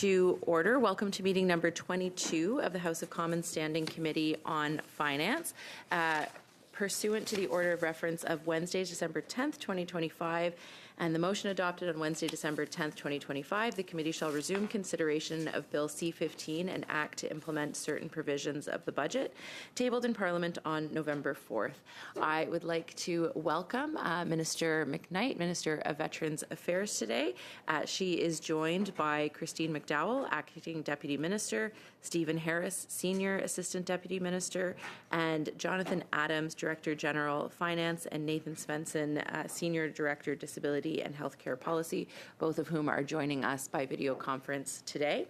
to order. Welcome to meeting number 22 of the House of Commons Standing Committee on Finance. Pursuant to the order of reference of Wednesday, December 10th, 2025, and the motion adopted on Wednesday, December 10th, 2025, the committee shall resume consideration of Bill C-15, an act to implement certain provisions of the budget, tabled in Parliament on November 4th. I would like to welcome Minister McKnight, Minister of Veterans Affairs today. She is joined by Christine McDowell, Acting Deputy Minister, Stephen Harris, Senior Assistant Deputy Minister, and Jonathan Adams, Director General Finance, and Nathan Svensson, Senior Director Disability and Healthcare Policy, both of whom are joining us by video conference today.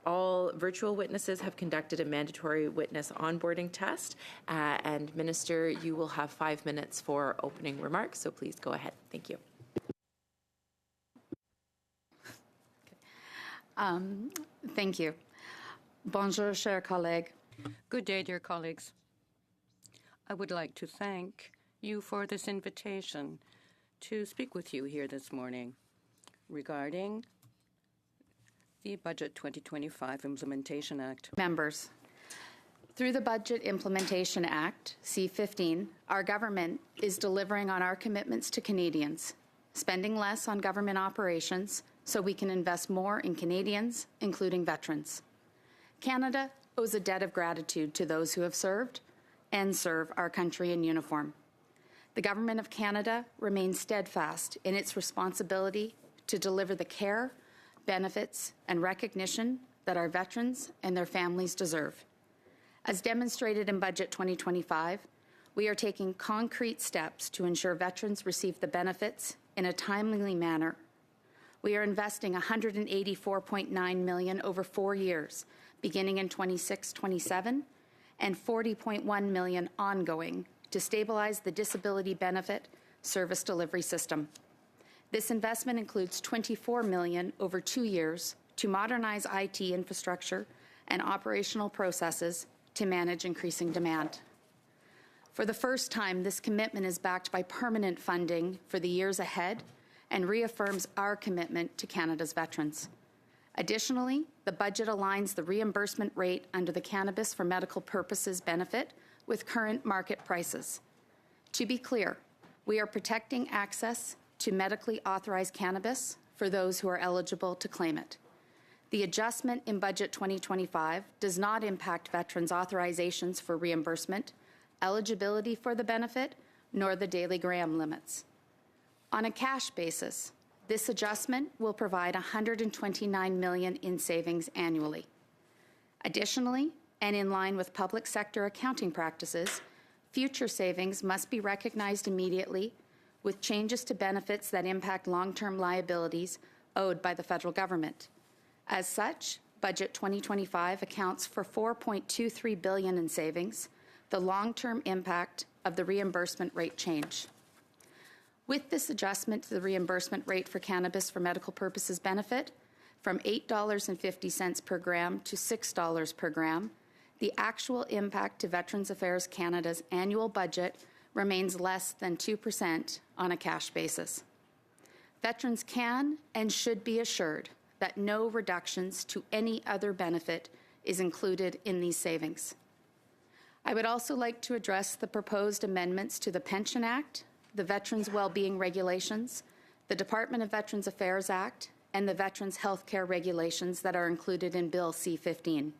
All virtual witnesses have conducted a mandatory witness onboarding test. And Minister, you will have 5 minutes for opening remarks, so please go ahead. Thank you. Thank you. Bonjour, chers collègues. Good day, dear colleagues. I would like to thank you for this invitation to speak with you here this morning regarding the Budget 2025 Implementation Act. Members, through the Budget Implementation Act, C-15, our government is delivering on our commitments to Canadians, spending less on government operations so we can invest more in Canadians, including veterans. Canada owes a debt of gratitude to those who have served and serve our country in uniform. The Government of Canada remains steadfast in its responsibility to deliver the care, benefits, and recognition that our veterans and their families deserve. As demonstrated in Budget 2025, we are taking concrete steps to ensure veterans receive the benefits in a timely manner. We are investing $184.9 million over 4 years, beginning in 26-27, and $40.1 million ongoing to stabilize the disability benefit service delivery system. This investment includes $24 million over 2 years to modernize IT infrastructure and operational processes to manage increasing demand. For the first time, this commitment is backed by permanent funding for the years ahead and reaffirms our commitment to Canada's veterans. Additionally, the budget aligns the reimbursement rate under the Cannabis for Medical Purposes benefit with current market prices. To be clear, we are protecting access to medically authorized cannabis for those who are eligible to claim it. The adjustment in Budget 2025 does not impact veterans' authorizations for reimbursement, eligibility for the benefit, nor the daily gram limits. On a cash basis, this adjustment will provide $129 million in savings annually. Additionally, and in line with public sector accounting practices, future savings must be recognized immediately with changes to benefits that impact long-term liabilities owed by the federal government. As such, Budget 2025 accounts for $4.23 billion in savings, the long-term impact of the reimbursement rate change. With this adjustment to the reimbursement rate for Cannabis for Medical Purposes benefit, from $8.50 per gram to $6 per gram, the actual impact to Veterans Affairs Canada's annual budget remains less than 2% on a cash basis. Veterans can and should be assured that no reductions to any other benefit is included in these savings. I would also like to address the proposed amendments to the Pension Act, the Veterans Wellbeing Regulations, the Department of Veterans Affairs Act, and the Veterans Healthcare Regulations that are included in Bill C-15.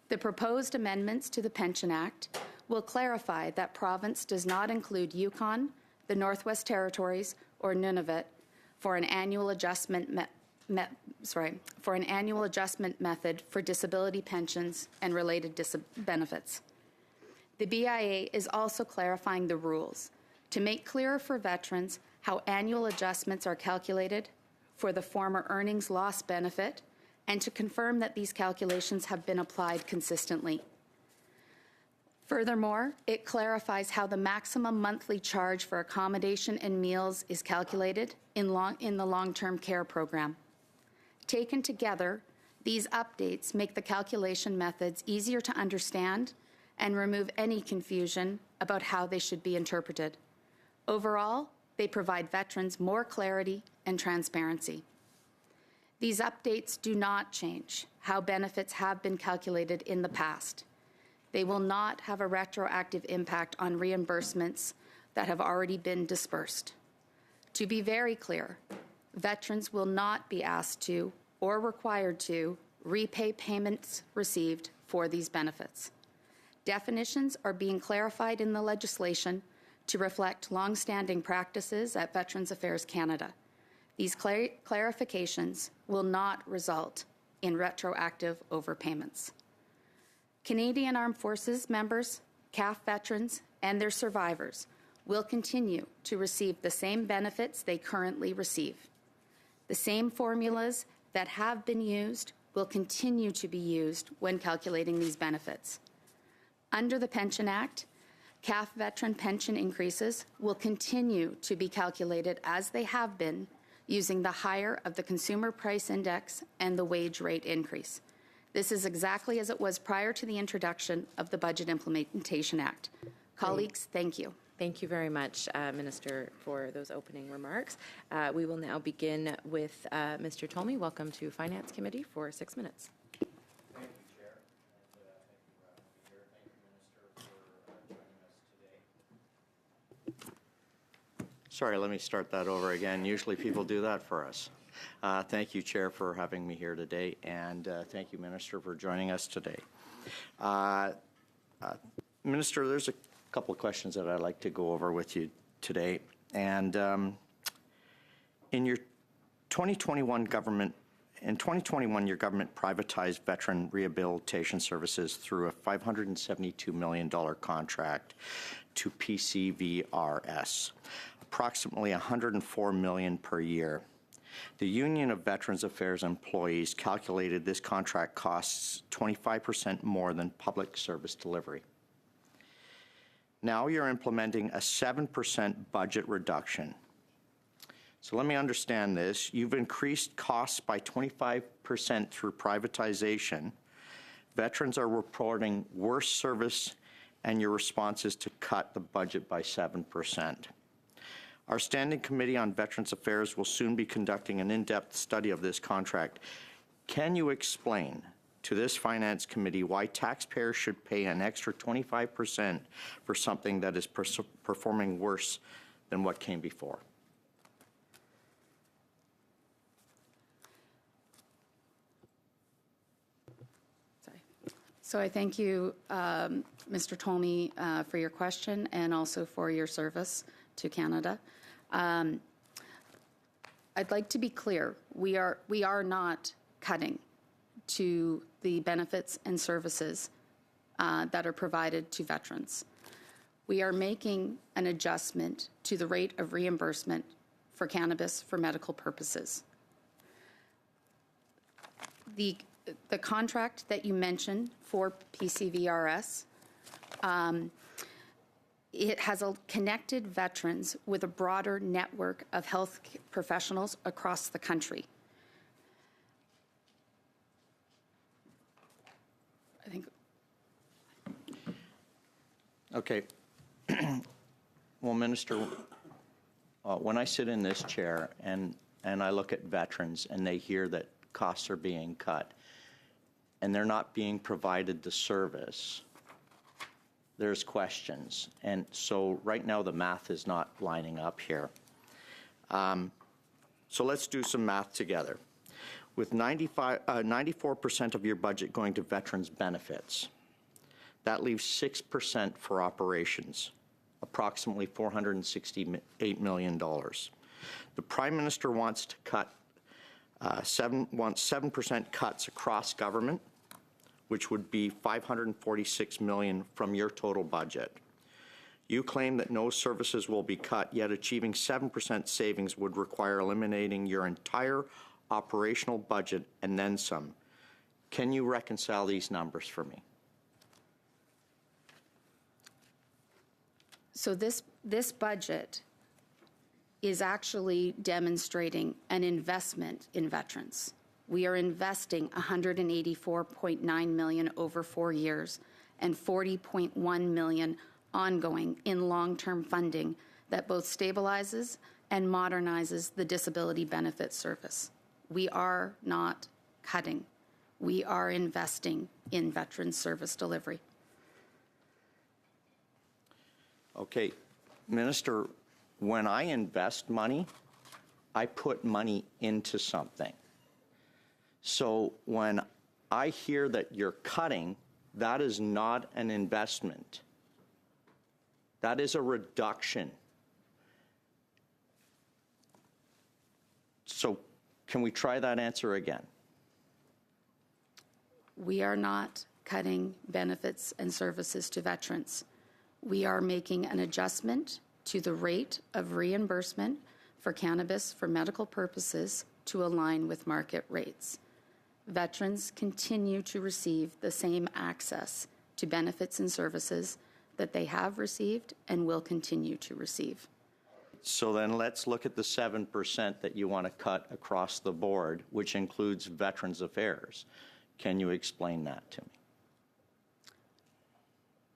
The proposed amendments to the Pension Act will clarify that province does not include Yukon, the Northwest Territories, or Nunavut for an annual adjustment method for disability pensions and related benefits. The BIA is also clarifying the rules to make clearer for veterans how annual adjustments are calculated for the former earnings loss benefit and to confirm that these calculations have been applied consistently. Furthermore, it clarifies how the maximum monthly charge for accommodation and meals is calculated in the long-term care program. Taken together, these updates make the calculation methods easier to understand and remove any confusion about how they should be interpreted. Overall, they provide veterans more clarity and transparency. These updates do not change how benefits have been calculated in the past. They will not have a retroactive impact on reimbursements that have already been dispersed. To be very clear, veterans will not be asked to or required to repay payments received for these benefits. Definitions are being clarified in the legislation to reflect long-standing practices at Veterans Affairs Canada. These clarifications will not result in retroactive overpayments. Canadian Armed Forces members, CAF veterans, and their survivors will continue to receive the same benefits they currently receive. The same formulas that have been used will continue to be used when calculating these benefits. Under the Pension Act, CAF veteran pension increases will continue to be calculated as they have been using the higher of the Consumer Price Index and the wage rate increase. This is exactly as it was prior to the introduction of the Budget Implementation Act. Colleagues, thank you. Thank you very much, Minister, for those opening remarks. We will now begin with Mr. Tolmie. Welcome to Finance Committee for 6 minutes. Thank you, Chair, and thank you for having me here. Thank you, Minister, for joining us today. Sorry, let me start that over again. Usually people do that for us. Thank you, Chair, for having me here today, and thank you, Minister, for joining us today. Minister, there's a couple of questions that I'd like to go over with you today. And in your 2021 your government privatized veteran rehabilitation services through a $572 million contract to PCVRS, approximately $104 million per year. The Union of Veterans Affairs Employees calculated this contract costs 25% more than public service delivery. Now you're implementing a 7% budget reduction. So let me understand this. You've increased costs by 25% through privatization. Veterans are reporting worse service, and your response is to cut the budget by 7%. Our Standing Committee on Veterans Affairs will soon be conducting an in-depth study of this contract. Can you explain to this Finance Committee why taxpayers should pay an extra 25% for something that is performing worse than what came before? Sorry. So I thank you, Mr. Tolmie, for your question and also for your service to Canada. I'd like to be clear. We are not cutting to the benefits and services that are provided to veterans. We are making an adjustment to the rate of reimbursement for cannabis for medical purposes. The contract that you mentioned for PCVRS, it has connected veterans with a broader network of health professionals across the country. I think. Okay. Well, Minister, when I sit in this chair and I look at veterans and they hear that costs are being cut and they're not being provided the service, there's questions. And so right now the math is not lining up here. So let's do some math together. With 94% of your budget going to veterans benefits, that leaves 6% for operations, approximately $468 million. The Prime Minister wants to cut 7% cuts across government, which would be $546 million from your total budget. You claim that no services will be cut, yet achieving 7% savings would require eliminating your entire operational budget and then some. Can you reconcile these numbers for me? So this budget is actually demonstrating an investment in veterans. We are investing $184.9 million over 4 years and $40.1 million ongoing in long-term funding that both stabilizes and modernizes the disability benefit service. We are not cutting. We are investing in veterans service delivery. Okay, Minister, when I invest money, I put money into something. So when I hear that you're cutting, that is not an investment. That is a reduction. So can we try that answer again? We are not cutting benefits and services to veterans. We are making an adjustment to the rate of reimbursement for cannabis for medical purposes to align with market rates. Veterans continue to receive the same access to benefits and services that they have received and will continue to receive. So then let's look at the 7% that you want to cut across the board, which includes Veterans Affairs. Can you explain that to me?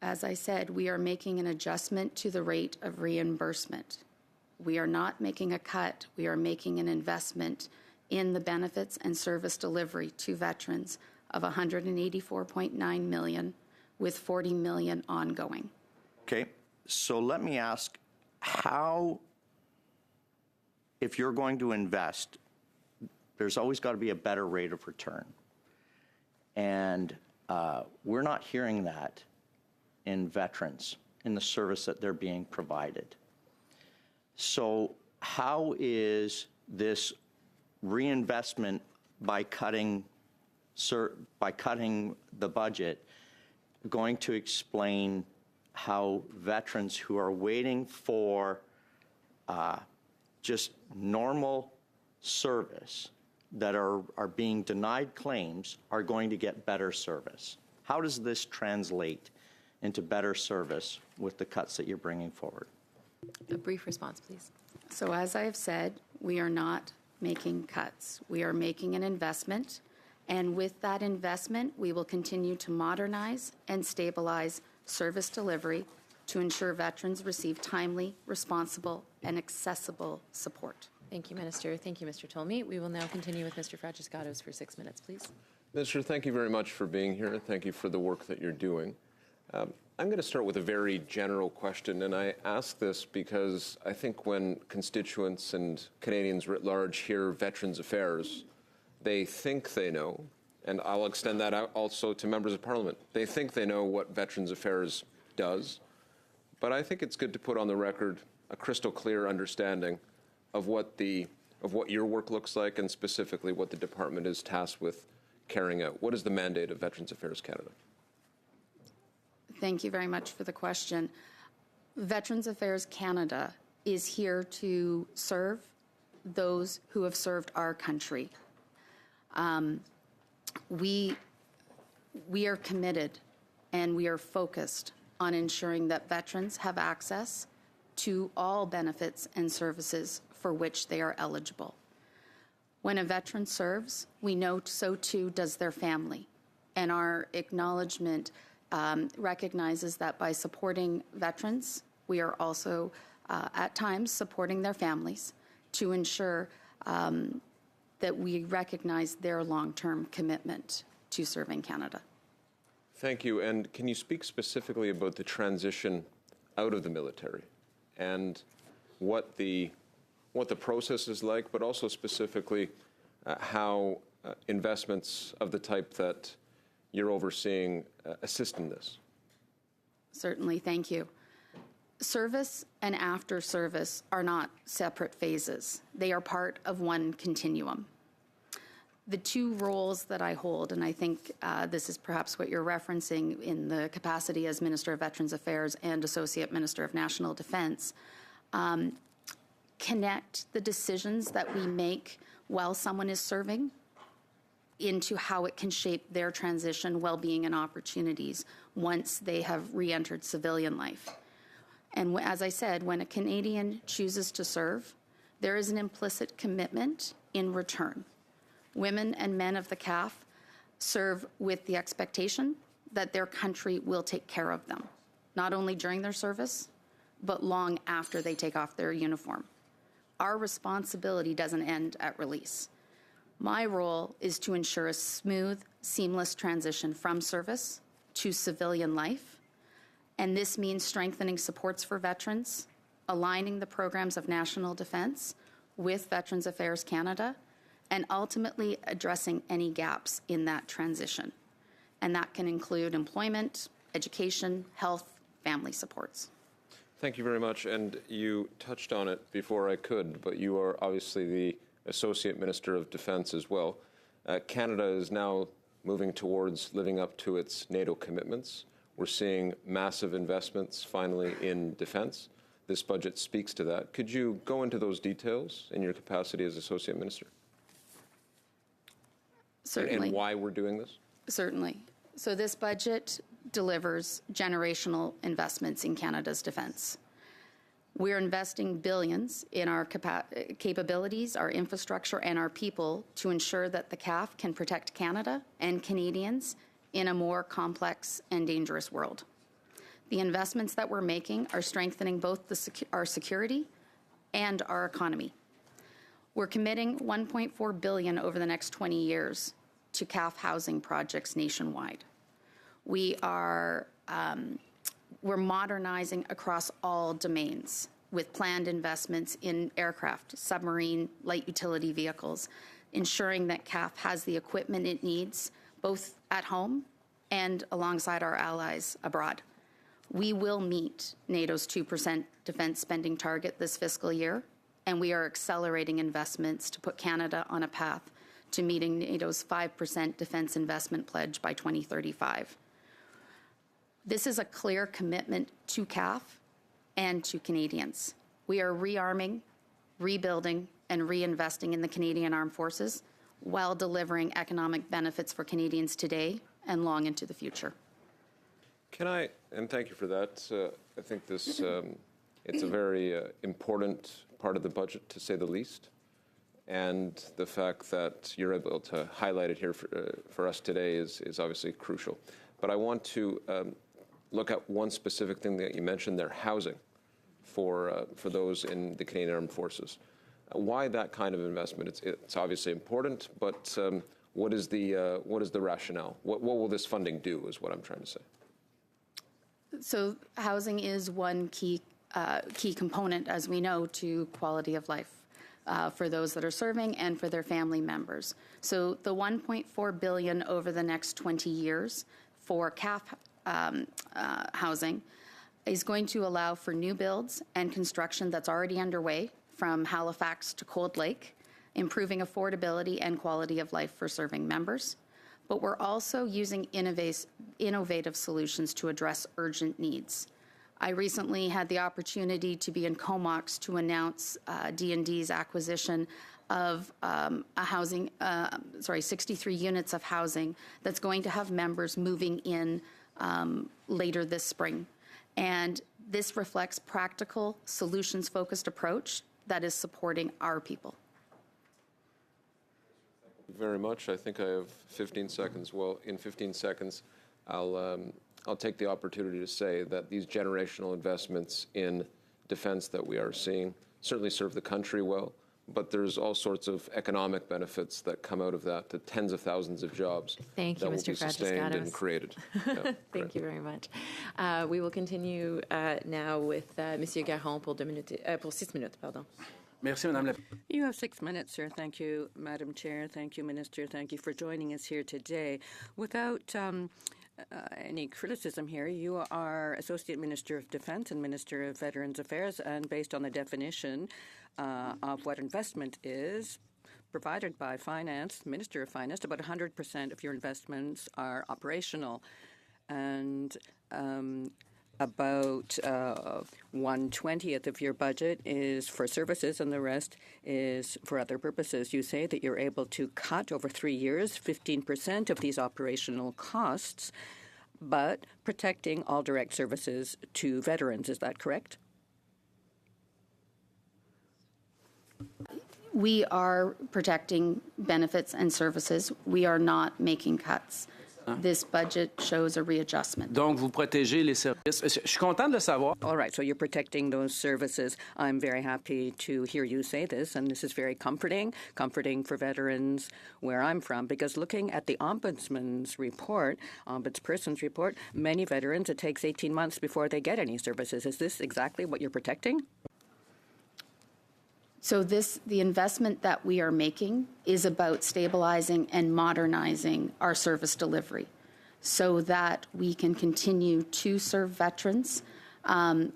As I said, we are making an adjustment to the rate of reimbursement. We are not making a cut. We are making an investment in the benefits and service delivery to veterans of $184.9 million, with $40 million ongoing. Okay, so let me ask, how, if you're going to invest, there's always got to be a better rate of return. And we're not hearing that in veterans, in the service that they're being provided. So how is this reinvestment by cutting the budget going to explain how veterans who are waiting for just normal service that are being denied claims are going to get better service? How does this translate into better service with the cuts that you're bringing forward? A brief response, please. So as I have said, we are not making cuts. We are making an investment, and with that investment, we will continue to modernize and stabilize service delivery to ensure veterans receive timely, responsible, and accessible support. Thank you, Minister. Thank you, Mr. Tolmie. We will now continue with Mr. Fragiscatos for 6 minutes, please. Minister, thank you very much for being here. Thank you for the work that you're doing. I'm going to start with a very general question, and I ask this because I think when constituents and Canadians writ large hear Veterans Affairs, they think they know, and I'll extend that out also to members of Parliament. They think they know what Veterans Affairs does, but I think it's good to put on the record a crystal clear understanding of what your work looks like, and specifically what the department is tasked with carrying out. What is the mandate of Veterans Affairs Canada? Thank you very much for the question. Veterans Affairs Canada is here to serve those who have served our country. We are committed and we are focused on ensuring that veterans have access to all benefits and services for which they are eligible. When a veteran serves, we know so too does their family, and our acknowledgement recognizes that by supporting veterans, we are also at times supporting their families to ensure that we recognize their long-term commitment to serving Canada. Thank you. And can you speak specifically about the transition out of the military and what the process is like, but also specifically how investments of the type that you're overseeing assist in this? Certainly, thank you. Service and after service are not separate phases. They are part of one continuum. The two roles that I hold, and I think this is perhaps what you're referencing in the capacity as Minister of Veterans Affairs and Associate Minister of National Defence, connect the decisions that we make while someone is serving into how it can shape their transition, well-being, and opportunities once they have re-entered civilian life. And as I said, when a Canadian chooses to serve, there is an implicit commitment in return. Women and men of the CAF serve with the expectation that their country will take care of them, not only during their service, but long after they take off their uniform. Our responsibility doesn't end at release. My role is to ensure a smooth, seamless transition from service to civilian life, and this means strengthening supports for veterans, aligning the programs of national defense with Veterans Affairs Canada, and ultimately addressing any gaps in that transition. And that can include employment, education, health, family supports. Thank you very much. And you touched on it before I could, but you are obviously the Associate Minister of Defence as well. Canada is now moving towards living up to its NATO commitments. We're seeing massive investments finally in defence. This budget speaks to that. Could you go into those details in your capacity as Associate Minister? Certainly. And why we're doing this? Certainly. So this budget delivers generational investments in Canada's defence. We're investing billions in our capabilities, our infrastructure, and our people to ensure that the CAF can protect Canada and Canadians in a more complex and dangerous world. The investments that we're making are strengthening both our security and our economy. We're committing $1.4 billion over the next 20 years to CAF housing projects nationwide. We're modernizing across all domains with planned investments in aircraft, submarine, light utility vehicles, ensuring that CAF has the equipment it needs both at home and alongside our allies abroad. We will meet NATO's 2% defense spending target this fiscal year, and we are accelerating investments to put Canada on a path to meeting NATO's 5% defense investment pledge by 2035. This is a clear commitment to CAF and to Canadians. We are rearming, rebuilding, and reinvesting in the Canadian Armed Forces while delivering economic benefits for Canadians today and long into the future. Can I, and thank you for that. I think this, it's a very important part of the budget, to say the least. And the fact that you're able to highlight it here for us today is obviously crucial. But I want to look at one specific thing that you mentioned there, housing for those in the Canadian Armed Forces. Why that kind of investment? It's obviously important, but what is the rationale? What will this funding do is what I'm trying to say. So housing is one key component, as we know, to quality of life for those that are serving and for their family members. So the $1.4 billion over the next 20 years for CAF housing is going to allow for new builds and construction that's already underway from Halifax to Cold Lake, improving affordability and quality of life for serving members. But we're also using innovative solutions to address urgent needs. I recently had the opportunity to be in Comox to announce D&D's acquisition of 63 units of housing that's going to have members moving in later this spring. And this reflects practical, solutions-focused approach that is supporting our people. Thank you very much. I think I have 15 seconds. Well, in 15 seconds, I'll take the opportunity to say that these generational investments in defense that we are seeing certainly serve the country well, but there's all sorts of economic benefits that come out of that, the tens of thousands of jobs Thank you, that will Mr. be sustained and Fratiscatos. created. Yeah, Thank you very much. We will continue now with Monsieur Garon pour 6 minutes. Pardon. Merci, Madame la You have 6 minutes, sir. Thank you, Madam Chair. Thank you, Minister. Thank you for joining us here today. Without any criticism here, you are Associate Minister of Defence and Minister of Veterans Affairs, and based on the definition of what investment is provided by Finance, Minister of Finance, about 100% of your investments are operational, and about 1/20th of your budget is for services and the rest is for other purposes. You say that you're able to cut over 3 years 15% of these operational costs, but protecting all direct services to veterans. Is that correct? We are protecting benefits and services. We are not making cuts. this budget shows a readjustment. Donc, vous protégez les services. Je suis content de le savoir. All right, so you're protecting those services. I'm very happy to hear you say this, and this is very comforting for veterans where I'm from, because looking at the ombudsman's report, ombudsperson's report, many veterans, it takes 18 months before they get any services. Is this exactly what you're protecting? So the investment that we are making is about stabilizing and modernizing our service delivery so that we can continue to serve veterans. I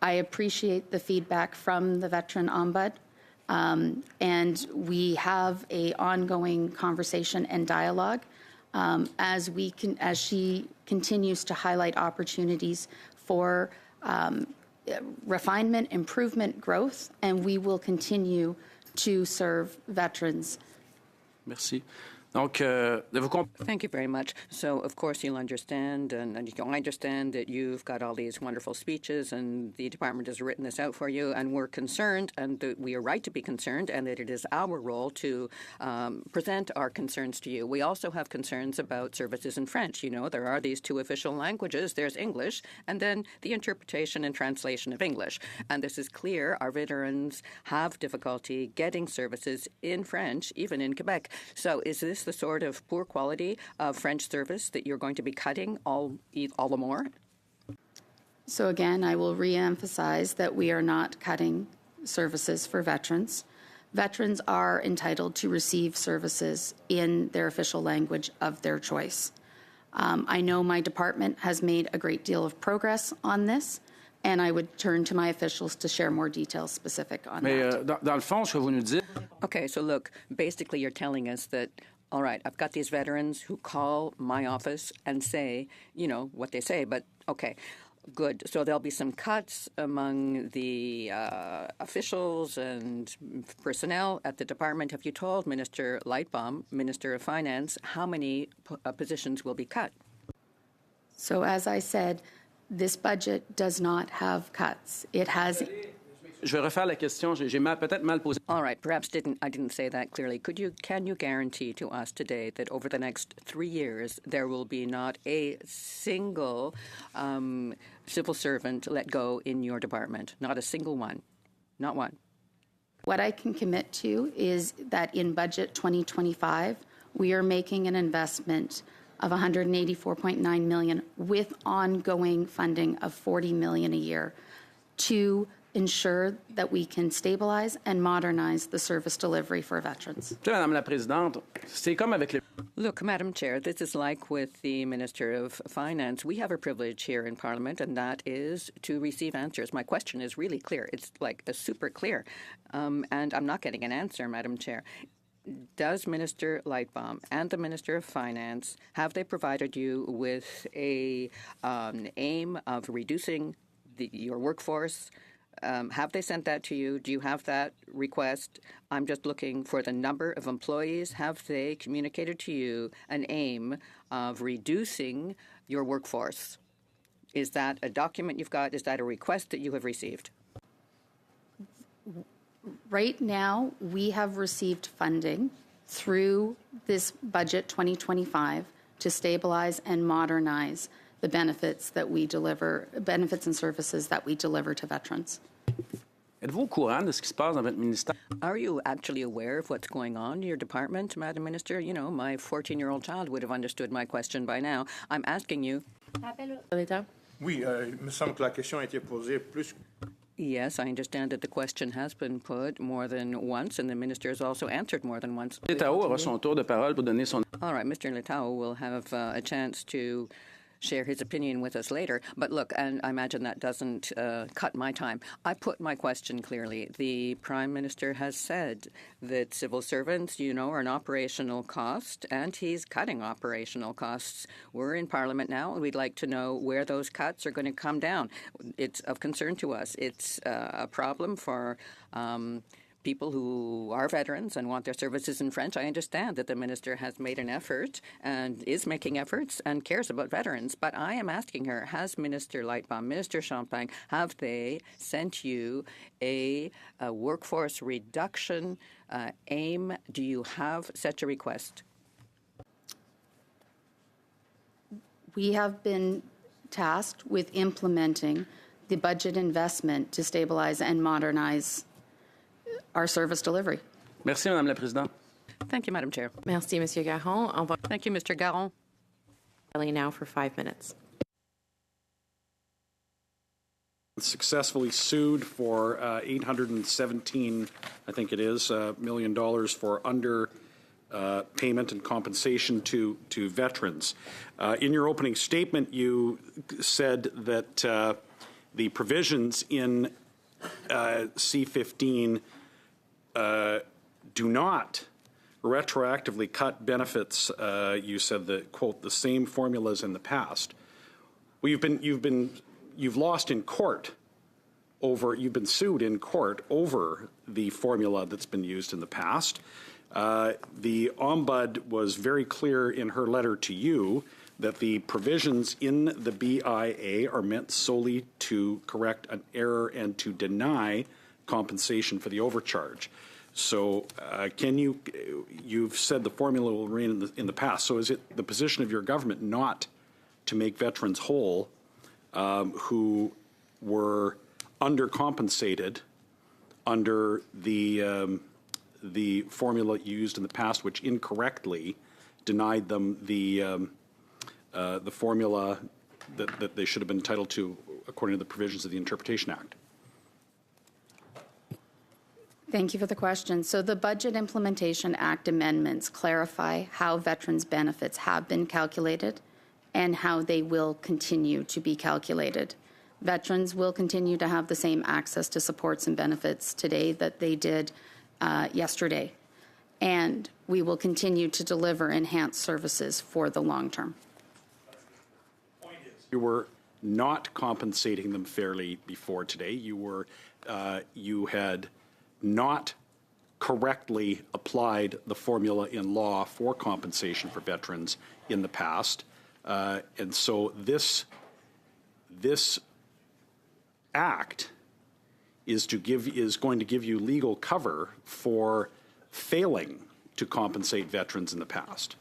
appreciate the feedback from the Veteran Ombud, and we have an ongoing conversation and dialogue as she continues to highlight opportunities for refinement, improvement, growth, and we will continue to serve veterans. Merci. Donc, de vous Thank you very much. So, of course, you'll understand, and I understand that you've got all these wonderful speeches, and the department has written this out for you, and we're concerned, and that we are right to be concerned, and that it is our role to present our concerns to you. We also have concerns about services in French. You know, there are these two official languages. There's English, and then the interpretation and translation of English. And this is clear. Our veterans have difficulty getting services in French, even in Quebec. So is this the sort of poor quality of French service that you're going to be cutting all the more? So again, I will reemphasize that we are not cutting services for veterans. Veterans are entitled to receive services in their official language of their choice. I know my department has made a great deal of progress on this, and I would turn to my officials to share more details specific on Mais that. dans le fond, ce que vous nous dites, Okay, so look, basically you're telling us that, all right, I've got these veterans who call my office and say, you know, what they say, but okay, good. So there'll be some cuts among the officials and personnel at the department. Have you told Minister Lightbaum, Minister of Finance, how many positions will be cut? So as I said, this budget does not have cuts. It has... je vais refaire la question. J'ai peut-être mal posé. All right, perhaps I didn't say that clearly. Can you guarantee to us today that over the next 3 years there will be not a single civil servant let go in your department? Not a single one. Not one. What I can commit to is that in budget 2025, we are making an investment of $184.9 million with ongoing funding of $40 million a year to ensure that we can stabilize and modernize the service delivery for veterans. Madame la Présidente, c'est comme avec les... Look, Madam Chair, this is like with the Minister of Finance. We have a privilege here in Parliament, and that is to receive answers. My question is really clear. It's like super clear. And I'm not getting an answer, Madam Chair. Does Minister Lightbaum and the Minister of Finance, have they provided you with a aim of reducing your workforce? Have they sent that to you? Do you have that request? I'm just looking for the number of employees. Have they communicated to you an aim of reducing your workforce? Is that a document you've got? Is that a request that you have received? Right now, we have received funding through this budget 2025 to stabilize and modernize the benefits and services that we deliver to veterans. Êtes-vous au courant de ce qui se passe dans votre ministère? Are you actually aware of what's going on in your department, Madam Minister? You know, my 14-year-old child would have understood my question by now. I'm asking you. Oui, il me semble que la question a été posée plus. Yes, I understand that the question has been put more than once, and the minister has also answered more than once. Letao aura son tour de parole pour donner son... All right, Mr. Letao will have a chance to share his opinion with us later. But look, and I imagine that doesn't cut my time. I put my question clearly. The Prime Minister has said that civil servants, you know, are an operational cost, and he's cutting operational costs. We're in Parliament now, and we'd like to know where those cuts are going to come down. It's of concern to us. It's a problem for people who are veterans and want their services in French. I understand that the minister has made an effort and is making efforts and cares about veterans. But I am asking her, has Minister Lightbaum, Minister Champagne, have they sent you a workforce reduction aim? Do you have such a request? We have been tasked with implementing the budget investment to stabilize and modernize our service delivery. Merci, Madame la Présidente. Thank you, Madam Chair. Merci, Monsieur Garon. On va Thank you, Mr. Garon. now for 5 minutes. Successfully sued for $817, I think it is, million for under payment and compensation to veterans. In your opening statement, you said that the provisions in C-15 do not retroactively cut benefits. You said that, quote, the same formulas in the past. Well, you've lost in court you've been sued in court over the formula that's been used in the past. The Ombud was very clear in her letter to you that the provisions in the BIA are meant solely to correct an error and to deny compensation for the overcharge. So you've said the formula will remain in the past. So is it the position of your government not to make veterans whole who were undercompensated under the formula used in the past, which incorrectly denied them the formula that they should have been entitled to according to the provisions of the Interpretation Act? Thank you for the question. So the Budget Implementation Act amendments clarify how veterans' benefits have been calculated and how they will continue to be calculated. Veterans will continue to have the same access to supports and benefits today that they did yesterday. And we will continue to deliver enhanced services for the long term. You were not compensating them fairly before today. You had not correctly applied the formula in law for compensation for veterans in the past. And so this act is going to give you legal cover for failing to compensate veterans in the past.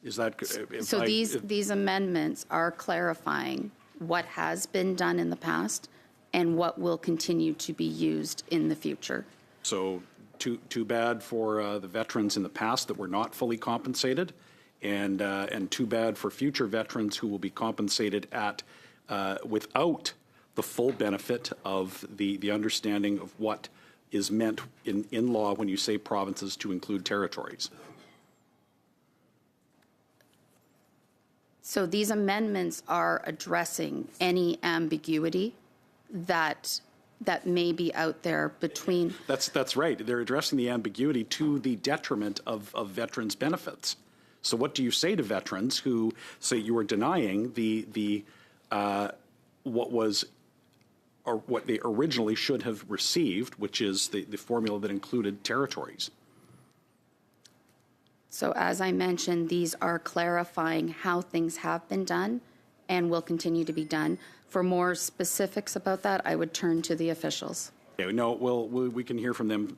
Is that so? These amendments are clarifying what has been done in the past and what will continue to be used in the future. So too bad for the veterans in the past that were not fully compensated, and too bad for future veterans who will be compensated at without the full benefit of the understanding of what is meant in law when you say provinces to include territories. So these amendments are addressing any ambiguity that may be out there between. That's right. They're addressing the ambiguity to the detriment of veterans' benefits. So what do you say to veterans who say you are denying what they originally should have received, which is the formula that included territories? So as I mentioned, these are clarifying how things have been done and will continue to be done. For more specifics about that, I would turn to the officials. Okay, no, we can hear from them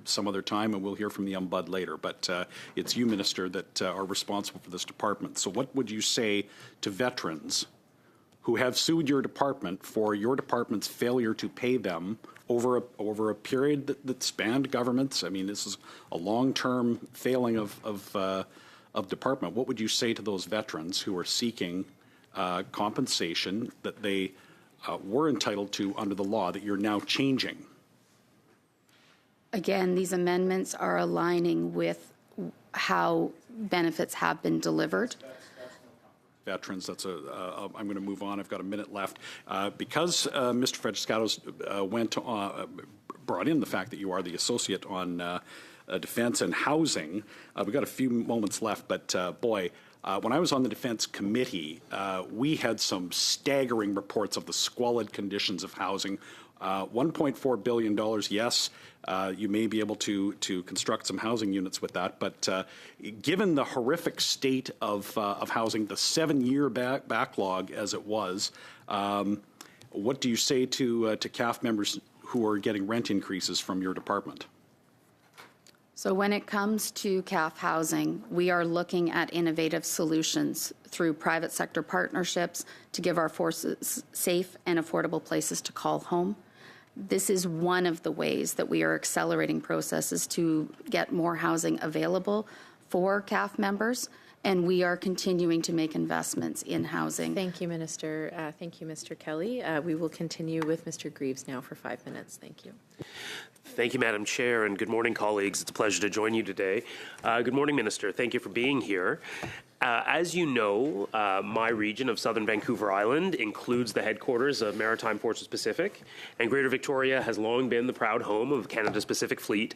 some other time, and we'll hear from the Ombud later. But it's you, Minister, that are responsible for this department. So what would you say to veterans who have sued your department for your department's failure to pay them over a period that spanned governments? I mean, this is a long-term failing of department. What would you say to those veterans who are seeking compensation that they were entitled to under the law that you're now changing? Again, these amendments are aligning with how benefits have been delivered. Veterans, I'm going to move on. I've got a minute left. Because Mr. Frederick-Scotto's brought in the fact that you are the associate on defense and housing, we've got a few moments left, but boy, when I was on the Defense Committee, we had some staggering reports of the squalid conditions of housing. $1.4 billion, yes, you may be able to construct some housing units with that, but given the horrific state of housing, the 7-year backlog as it was, what do you say to CAF members who are getting rent increases from your department? So when it comes to CAF housing, we are looking at innovative solutions through private sector partnerships to give our forces safe and affordable places to call home. This is one of the ways that we are accelerating processes to get more housing available for CAF members, and we are continuing to make investments in housing. Thank you, Minister. Thank you, Mr. Kelly. We will continue with Mr. Greaves now for 5 minutes. Thank you. Thank you, Madam Chair, and good morning, colleagues. It's a pleasure to join you today. Good morning, Minister. Thank you for being here. As you know, my region of Southern Vancouver Island includes the headquarters of Maritime Forces Pacific, and Greater Victoria has long been the proud home of Canada's Pacific Fleet.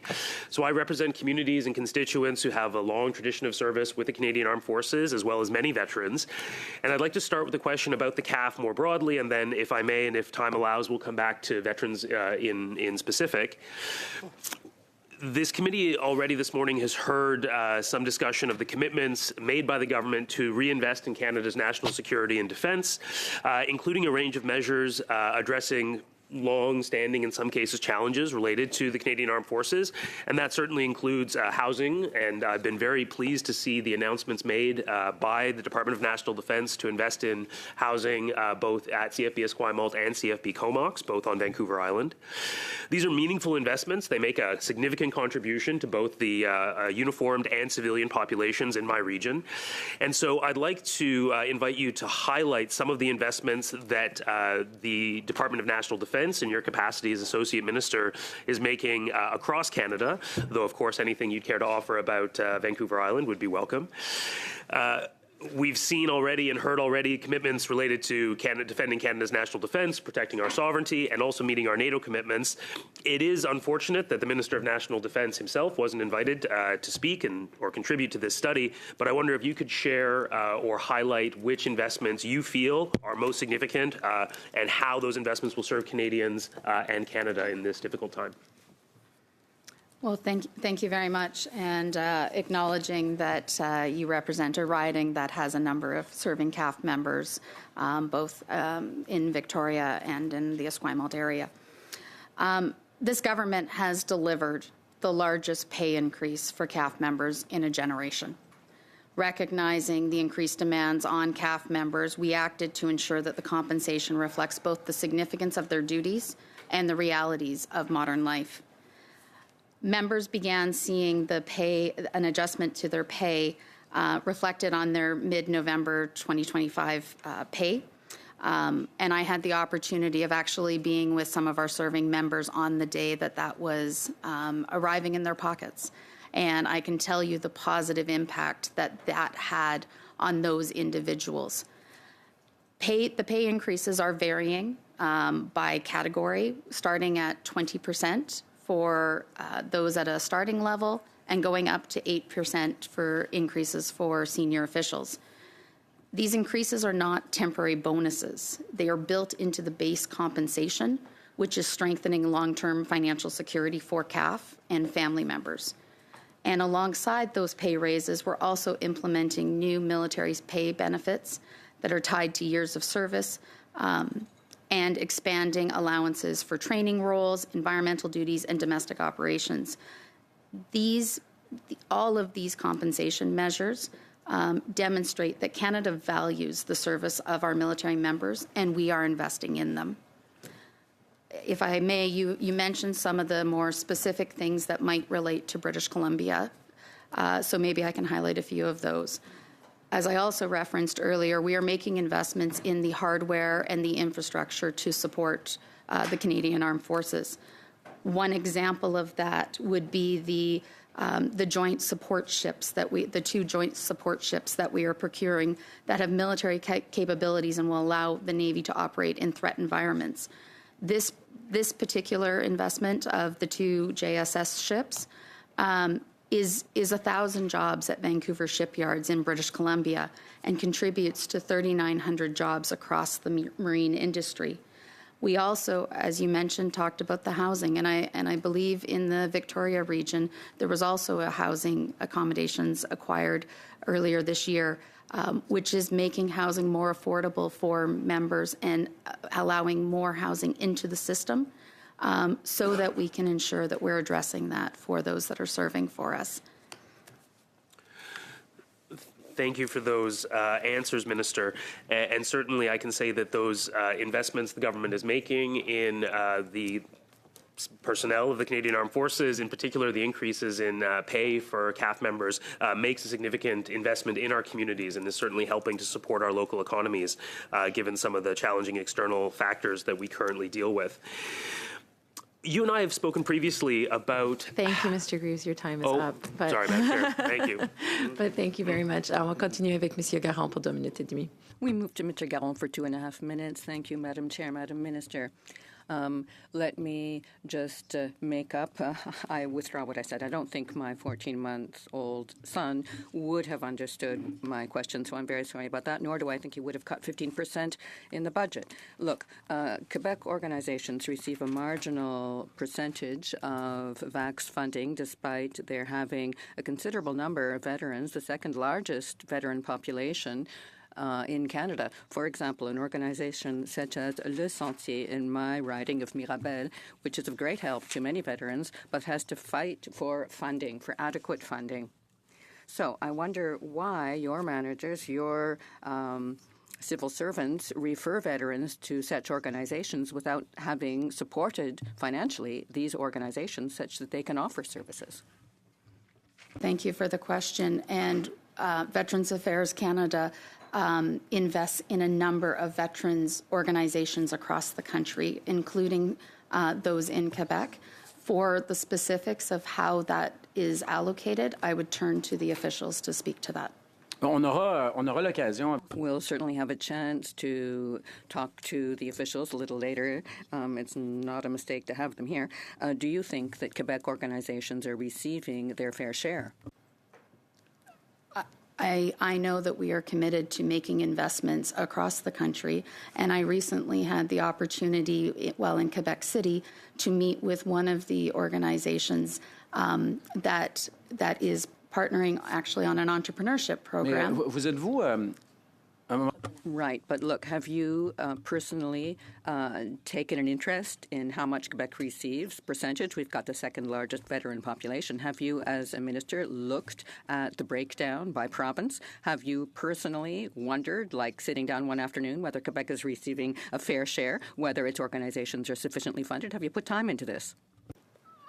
So I represent communities and constituents who have a long tradition of service with the Canadian Armed Forces, as well as many veterans. And I'd like to start with a question about the CAF more broadly, and then, if I may, and if time allows, we'll come back to veterans in specific. This committee already this morning has heard some discussion of the commitments made by the government to reinvest in Canada's national security and defence, including a range of measures addressing long-standing, in some cases, challenges related to the Canadian Armed Forces, and that certainly includes housing, and I've been very pleased to see the announcements made by the Department of National Defence to invest in housing both at CFB Esquimalt and CFB Comox, both on Vancouver Island. These are meaningful investments. They make a significant contribution to both the uniformed and civilian populations in my region, and so I'd like to invite you to highlight some of the investments that the Department of National Defence in your capacity as Associate Minister is making across Canada, though of course anything you'd care to offer about Vancouver Island would be welcome. We've seen already and heard already commitments related to defending Canada's national defence, protecting our sovereignty, and also meeting our NATO commitments. It is unfortunate that the Minister of National Defence himself wasn't invited to speak or contribute to this study, but I wonder if you could share or highlight which investments you feel are most significant and how those investments will serve Canadians and Canada in this difficult time. Well, thank you very much, and acknowledging that you represent a riding that has a number of serving CAF members, both in Victoria and in the Esquimalt area. This government has delivered the largest pay increase for CAF members in a generation. Recognizing the increased demands on CAF members, we acted to ensure that the compensation reflects both the significance of their duties and the realities of modern life. Members began seeing an adjustment to their pay reflected on their mid-November 2025 pay. And I had the opportunity of actually being with some of our serving members on the day that was arriving in their pockets. And I can tell you the positive impact that had on those individuals. The pay increases are varying by category, starting at 20%. For those at a starting level and going up to 8% for increases for senior officials. These increases are not temporary bonuses. They are built into the base compensation, which is strengthening long-term financial security for CAF and family members. And alongside those pay raises, we're also implementing new military pay benefits that are tied to years of service, and expanding allowances for training roles, environmental duties, and domestic operations. All of these compensation measures demonstrate that Canada values the service of our military members, and we are investing in them. If I may, you mentioned some of the more specific things that might relate to British Columbia, so maybe I can highlight a few of those. As I also referenced earlier, we are making investments in the hardware and the infrastructure to support the Canadian Armed Forces. One example of that would be the joint support ships the two joint support ships that we are procuring that have military capabilities and will allow the Navy to operate in threat environments. This particular investment of the two JSS ships is 1,000 jobs at Vancouver shipyards in British Columbia and contributes to 3,900 jobs across the marine industry. We also, as you mentioned, talked about the housing, and I believe in the Victoria region there was also a housing accommodations acquired earlier this year, which is making housing more affordable for members and allowing more housing into the system. so that we can ensure that we're addressing that for those that are serving for us. Thank you for those answers, Minister. And certainly I can say that those investments the government is making in the personnel of the Canadian Armed Forces, in particular the increases in pay for CAF members, makes a significant investment in our communities and is certainly helping to support our local economies, given some of the challenging external factors that we currently deal with. You and I have spoken previously about... Thank you, Mr. Greaves. Your time is up. But Sorry, Madam Chair. Thank you. But thank you very much. On va continuer avec Monsieur Garon pour 2 minutes et demie. We move to Mr. Garon for 2.5 minutes. Thank you, Madam Chair, Madam Minister. Let me just make up. I withdraw what I said. I don't think my 14-month-old son would have understood my question, so I'm very sorry about that, nor do I think he would have cut 15% in the budget. Look, Quebec organizations receive a marginal percentage of VAX funding, despite their having a considerable number of veterans, the second largest veteran population in Canada. For example, an organization such as Le Sentier in my riding of Mirabel, which is of great help to many veterans, but has to fight for funding, for adequate funding. So I wonder why your managers, your civil servants refer veterans to such organizations without having supported financially these organizations such that they can offer services. Thank you for the question. And Veterans Affairs Canada invests in a number of veterans organizations across the country, including those in Quebec. For the specifics of how that is allocated, I would turn to the officials to speak to that. On aura l'occasion. We'll certainly have a chance to talk to the officials a little later. It's not a mistake to have them here. Do you think that Quebec organizations are receiving their fair share? I know that we are committed to making investments across the country, and I recently had the opportunity, while in Quebec City, to meet with one of the organizations that is partnering actually on an entrepreneurship program. Mais vous êtes-vous Right, but look, have you personally taken an interest in how much Quebec receives? Percentage, we've got the second largest veteran population. Have you, as a minister, looked at the breakdown by province? Have you personally wondered, like sitting down one afternoon, whether Quebec is receiving a fair share, whether its organizations are sufficiently funded? Have you put time into this?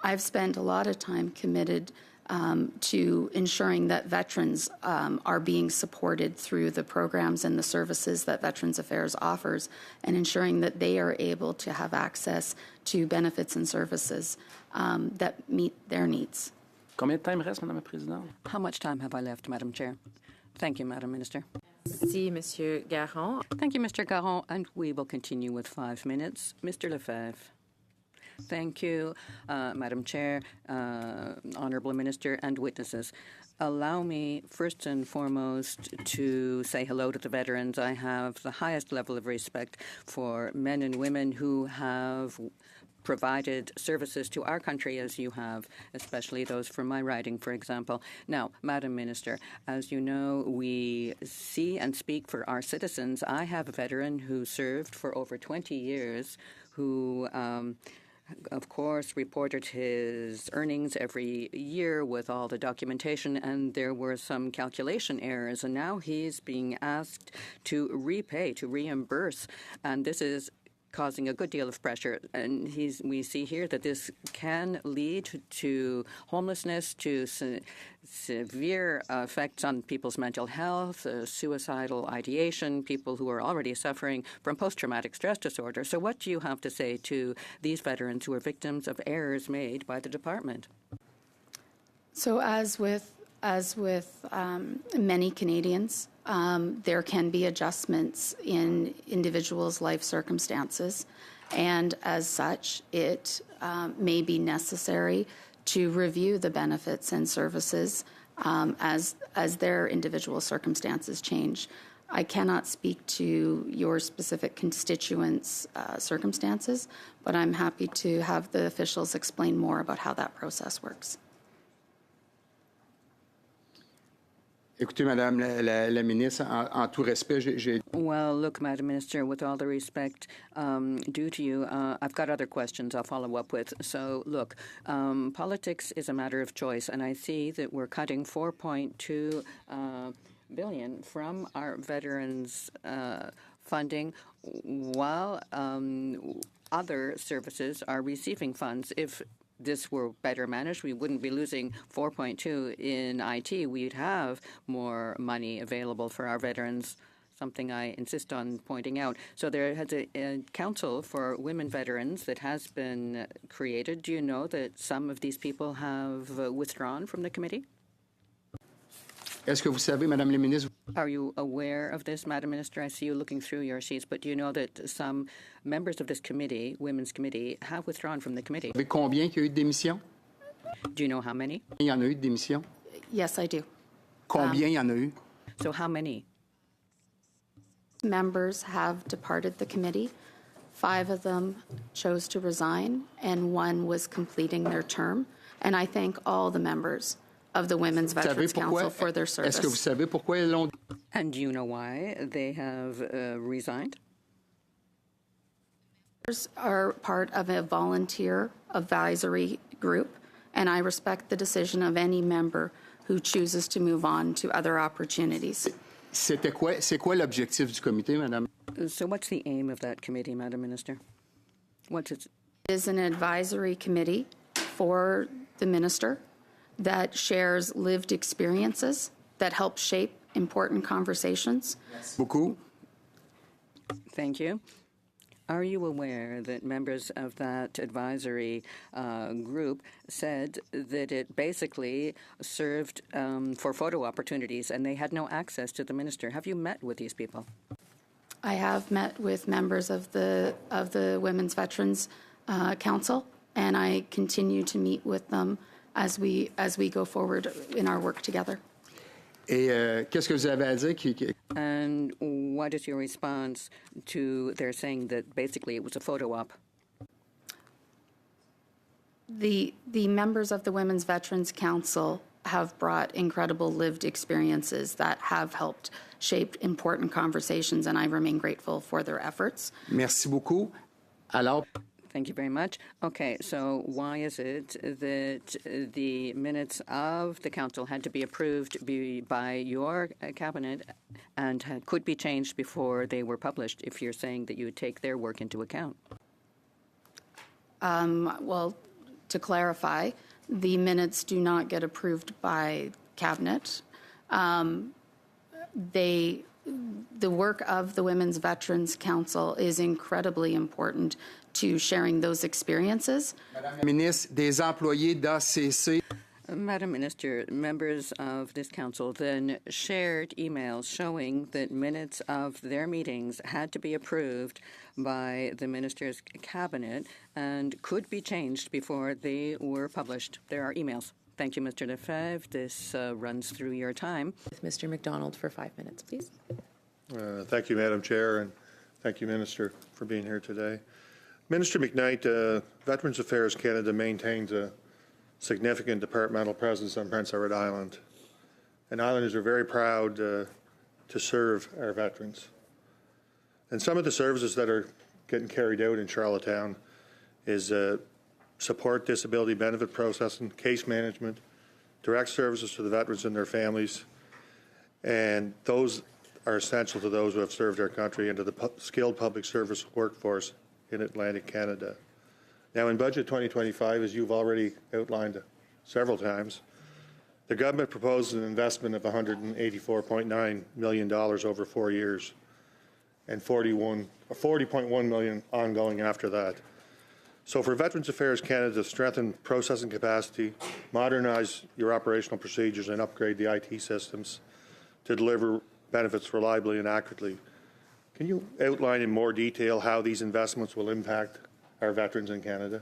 I've spent a lot of time committed to ensuring that veterans are being supported through the programs and the services that Veterans Affairs offers, and ensuring that they are able to have access to benefits and services that meet their needs. Combien de temps reste, Madame la Présidente? How much time have I left, Madam Chair? Thank you, Madam Minister. Merci, Monsieur Garon. Thank you, Mr. Garon, and we will continue with 5 minutes. Mr. Lefebvre. Thank you, Madam Chair, Honourable Minister, and witnesses. Allow me, first and foremost, to say hello to the veterans. I have the highest level of respect for men and women who have provided services to our country as you have, especially those from my riding, for example. Now, Madam Minister, as you know, we see and speak for our citizens. I have a veteran who served for over 20 years who of course, reported his earnings every year with all the documentation, and there were some calculation errors, and now he's being asked to repay, to reimburse, and this is causing a good deal of pressure. And we see here that this can lead to homelessness, to severe effects on people's mental health, suicidal ideation, people who are already suffering from post-traumatic stress disorder. So what do you have to say to these veterans who are victims of errors made by the department? So as with many Canadians, there can be adjustments in individuals' life circumstances, and as such, it may be necessary to review the benefits and services as their individual circumstances change. I cannot speak to your specific constituents' circumstances, but I'm happy to have the officials explain more about how that process works. Écoutez, Madame la ministre, en tout respect, j'ai Well, look, Madam Minister, with all the respect due to you, I've got other questions I'll follow up with. So, look, politics is a matter of choice, and I see that we're cutting 4.2 billion from our veterans funding while other services are receiving funds. If this were better managed, we wouldn't be losing 4.2 in IT. We'd have more money available for our veterans, something I insist on pointing out. So there has a council for women veterans that has been created. Do you know that some of these people have withdrawn from the committee? Est-ce que vous savez, Madame la ministre, Are you aware of this, Madam Minister? I see you looking through your sheets, but do you know that some members of this committee, Women's Committee, have withdrawn from the committee? vous savez combien il y a eu de démissions? Do you know how many? Il y en a eu de démissions? Yes, I do. Combien il y en a eu? So how many? Members have departed the committee. 5 of them chose to resign, and 1 was completing their term. And I thank all the members of the Women's Vous savez Veterans pourquoi? Council for their Est-ce que vous service. savez pourquoi ils l'ont? And do you know why they have resigned? Members are part of a volunteer advisory group, and I respect the decision of any member who chooses to move on to other opportunities. C'est quoi l'objectif du comité, Madame? So what's the aim of that committee, Madam Minister? What's its... It is an advisory committee for the minister that shares lived experiences that help shape important conversations. Beaucoup. Thank you. Are you aware that members of that advisory group said that it basically served for photo opportunities and they had no access to the minister? Have you met with these people? I have met with members of the Women's Veterans Council, and I continue to meet with them as we go forward in our work together. Et qu'est-ce que vous avez à dire? And what is your response to their saying that basically it was a photo op? The members of the Women's Veterans Council have brought incredible lived experiences that have helped shape important conversations, and I remain grateful for their efforts. Merci beaucoup. Alors, Thank you very much. Okay, so why is it that the minutes of the council had to be approved by your cabinet and could be changed before they were published if you're saying that you would take their work into account? Well, to clarify, the minutes do not get approved by cabinet. The work of the Women's Veterans Council is incredibly important to sharing those experiences. Madame la ministre, des employés d'ACC. Madam Minister, members of this council then shared emails showing that minutes of their meetings had to be approved by the minister's cabinet and could be changed before they were published. There are emails. Thank you, Mr. Lefebvre. This runs through your time. With Mr. McDonald for 5 minutes, please. Thank you, Madam Chair, and thank you, Minister, for being here today. Minister McKnight, Veterans Affairs Canada maintains a significant departmental presence on Prince Edward Island, and Islanders are very proud to serve our veterans. And some of the services that are getting carried out in Charlottetown is support disability benefit processing, case management, direct services to the veterans and their families, and those are essential to those who have served our country and to the skilled public service workforce in Atlantic Canada. Now, in Budget 2025, as you've already outlined several times, the government proposes an investment of $184.9 million over 4 years and $40.1 million ongoing after that. So for Veterans Affairs Canada to strengthen processing capacity, modernize your operational procedures, and upgrade the IT systems to deliver benefits reliably and accurately, can you outline in more detail how these investments will impact our veterans in Canada?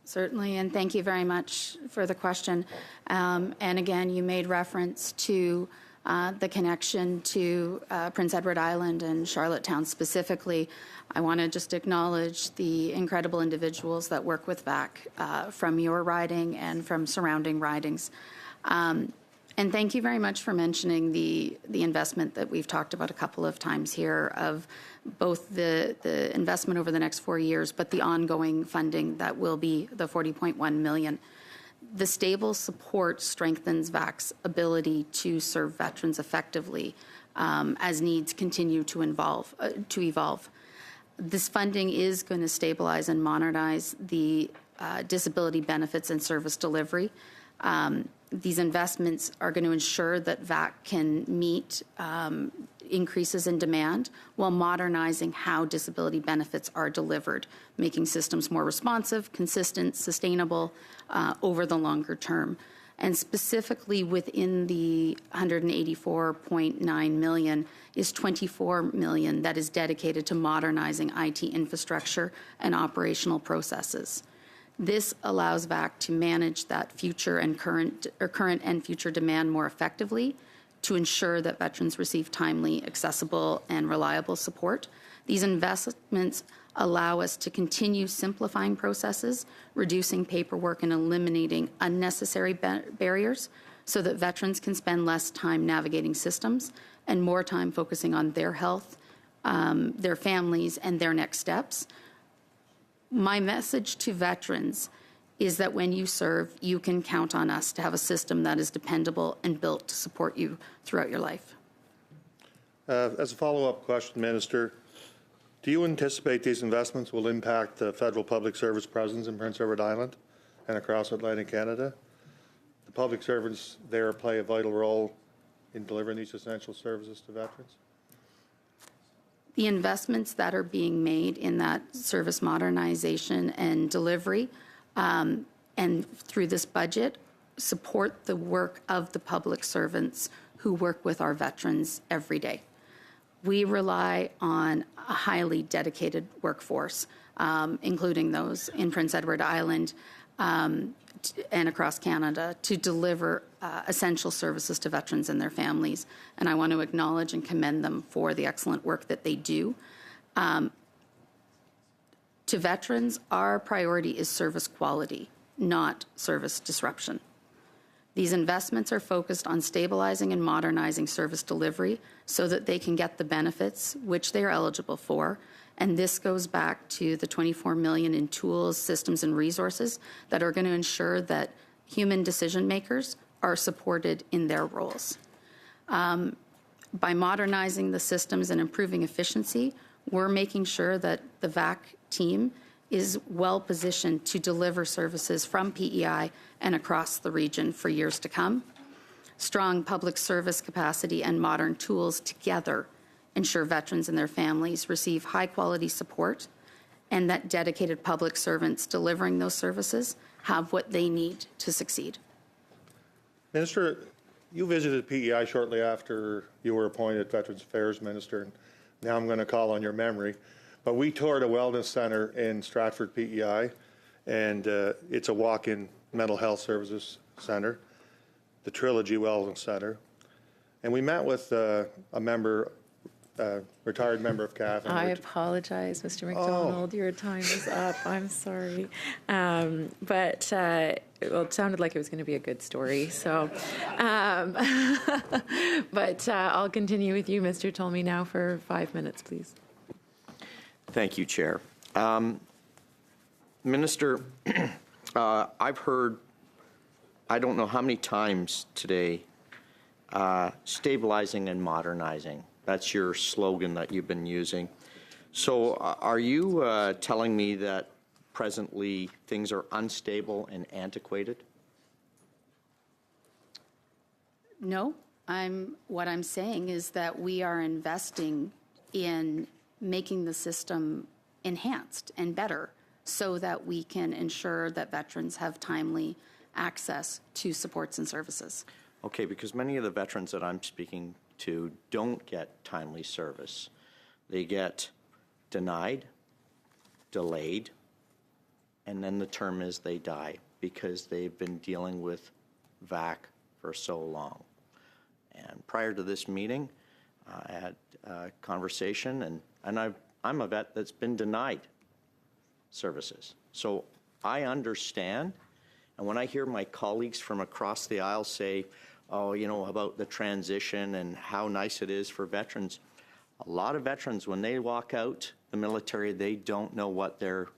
Certainly, and thank you very much for the question. And again, you made reference to the connection to Prince Edward Island and Charlottetown specifically. I want to just acknowledge the incredible individuals that work with VAC from your riding and from surrounding ridings. And thank you very much for mentioning the investment that we've talked about a couple of times here of both the investment over the next 4 years, but the ongoing funding that will be the $40.1 million. The stable support strengthens VAC's ability to serve veterans effectively as needs continue to evolve. This funding is going to stabilize and modernize the disability benefits and service delivery. These investments are going to ensure that VAC can meet increases in demand while modernizing how disability benefits are delivered, making systems more responsive, consistent, sustainable over the longer term. And specifically within the $184.9 million is $24 million that is dedicated to modernizing IT infrastructure and operational processes. This allows VAC to manage that future and current and future demand more effectively to ensure that veterans receive timely, accessible, and reliable support. These investments allow us to continue simplifying processes, reducing paperwork, and eliminating unnecessary barriers so that veterans can spend less time navigating systems and more time focusing on their health, their families, and their next steps. My message to veterans is that when you serve, you can count on us to have a system that is dependable and built to support you throughout your life. As a follow-up question, Minister, do you anticipate these investments will impact the federal public service presence in Prince Edward Island and across Atlantic Canada? The public servants there play a vital role in delivering these essential services to veterans. The investments that are being made in that service modernization and delivery and through this budget support the work of the public servants who work with our veterans every day. We rely on a highly dedicated workforce, including those in Prince Edward Island and across Canada, to deliver essential services to veterans and their families. And I want to acknowledge and commend them for the excellent work that they do. To veterans, our priority is service quality, not service disruption. These investments are focused on stabilizing and modernizing service delivery so that they can get the benefits which they are eligible for. And this goes back to the $24 million in tools, systems, and resources that are going to ensure that human decision makers are supported in their roles. By modernizing the systems and improving efficiency, we're making sure that the VAC team is well positioned to deliver services from PEI and across the region for years to come. Strong public service capacity and modern tools together ensure veterans and their families receive high-quality support, and that dedicated public servants delivering those services have what they need to succeed. Minister, you visited PEI shortly after you were appointed Veterans Affairs Minister, and now I'm going to call on your memory. But we toured a wellness center in Stratford, PEI, and it's a walk-in mental health services center, the Trilogy Wellness Center. And we met with a member, retired member of CAF. I apologize, Mr. McDonald. Your time is up. I'm sorry. But it sounded like it was going to be a good story. So, but I'll continue with you, Mr. Tolmie, now for 5 minutes, please. Thank you, Chair. Minister, I've heard, I don't know how many times today, stabilizing and modernizing. That's your slogan that you've been using. So are you telling me that presently things are unstable and antiquated? No, what I'm saying is that we are investing in making the system enhanced and better so that we can ensure that veterans have timely access to supports and services. Okay, because many of the veterans that I'm speaking to don't get timely service. They get denied, delayed, and then the term is they die because they've been dealing with VAC for so long. And prior to this meeting, I had a conversation, and I'm a vet that's been denied services. So I understand, and when I hear my colleagues from across the aisle say, about the transition and how nice it is for veterans. A lot of veterans, when they walk out the military, they don't know what they're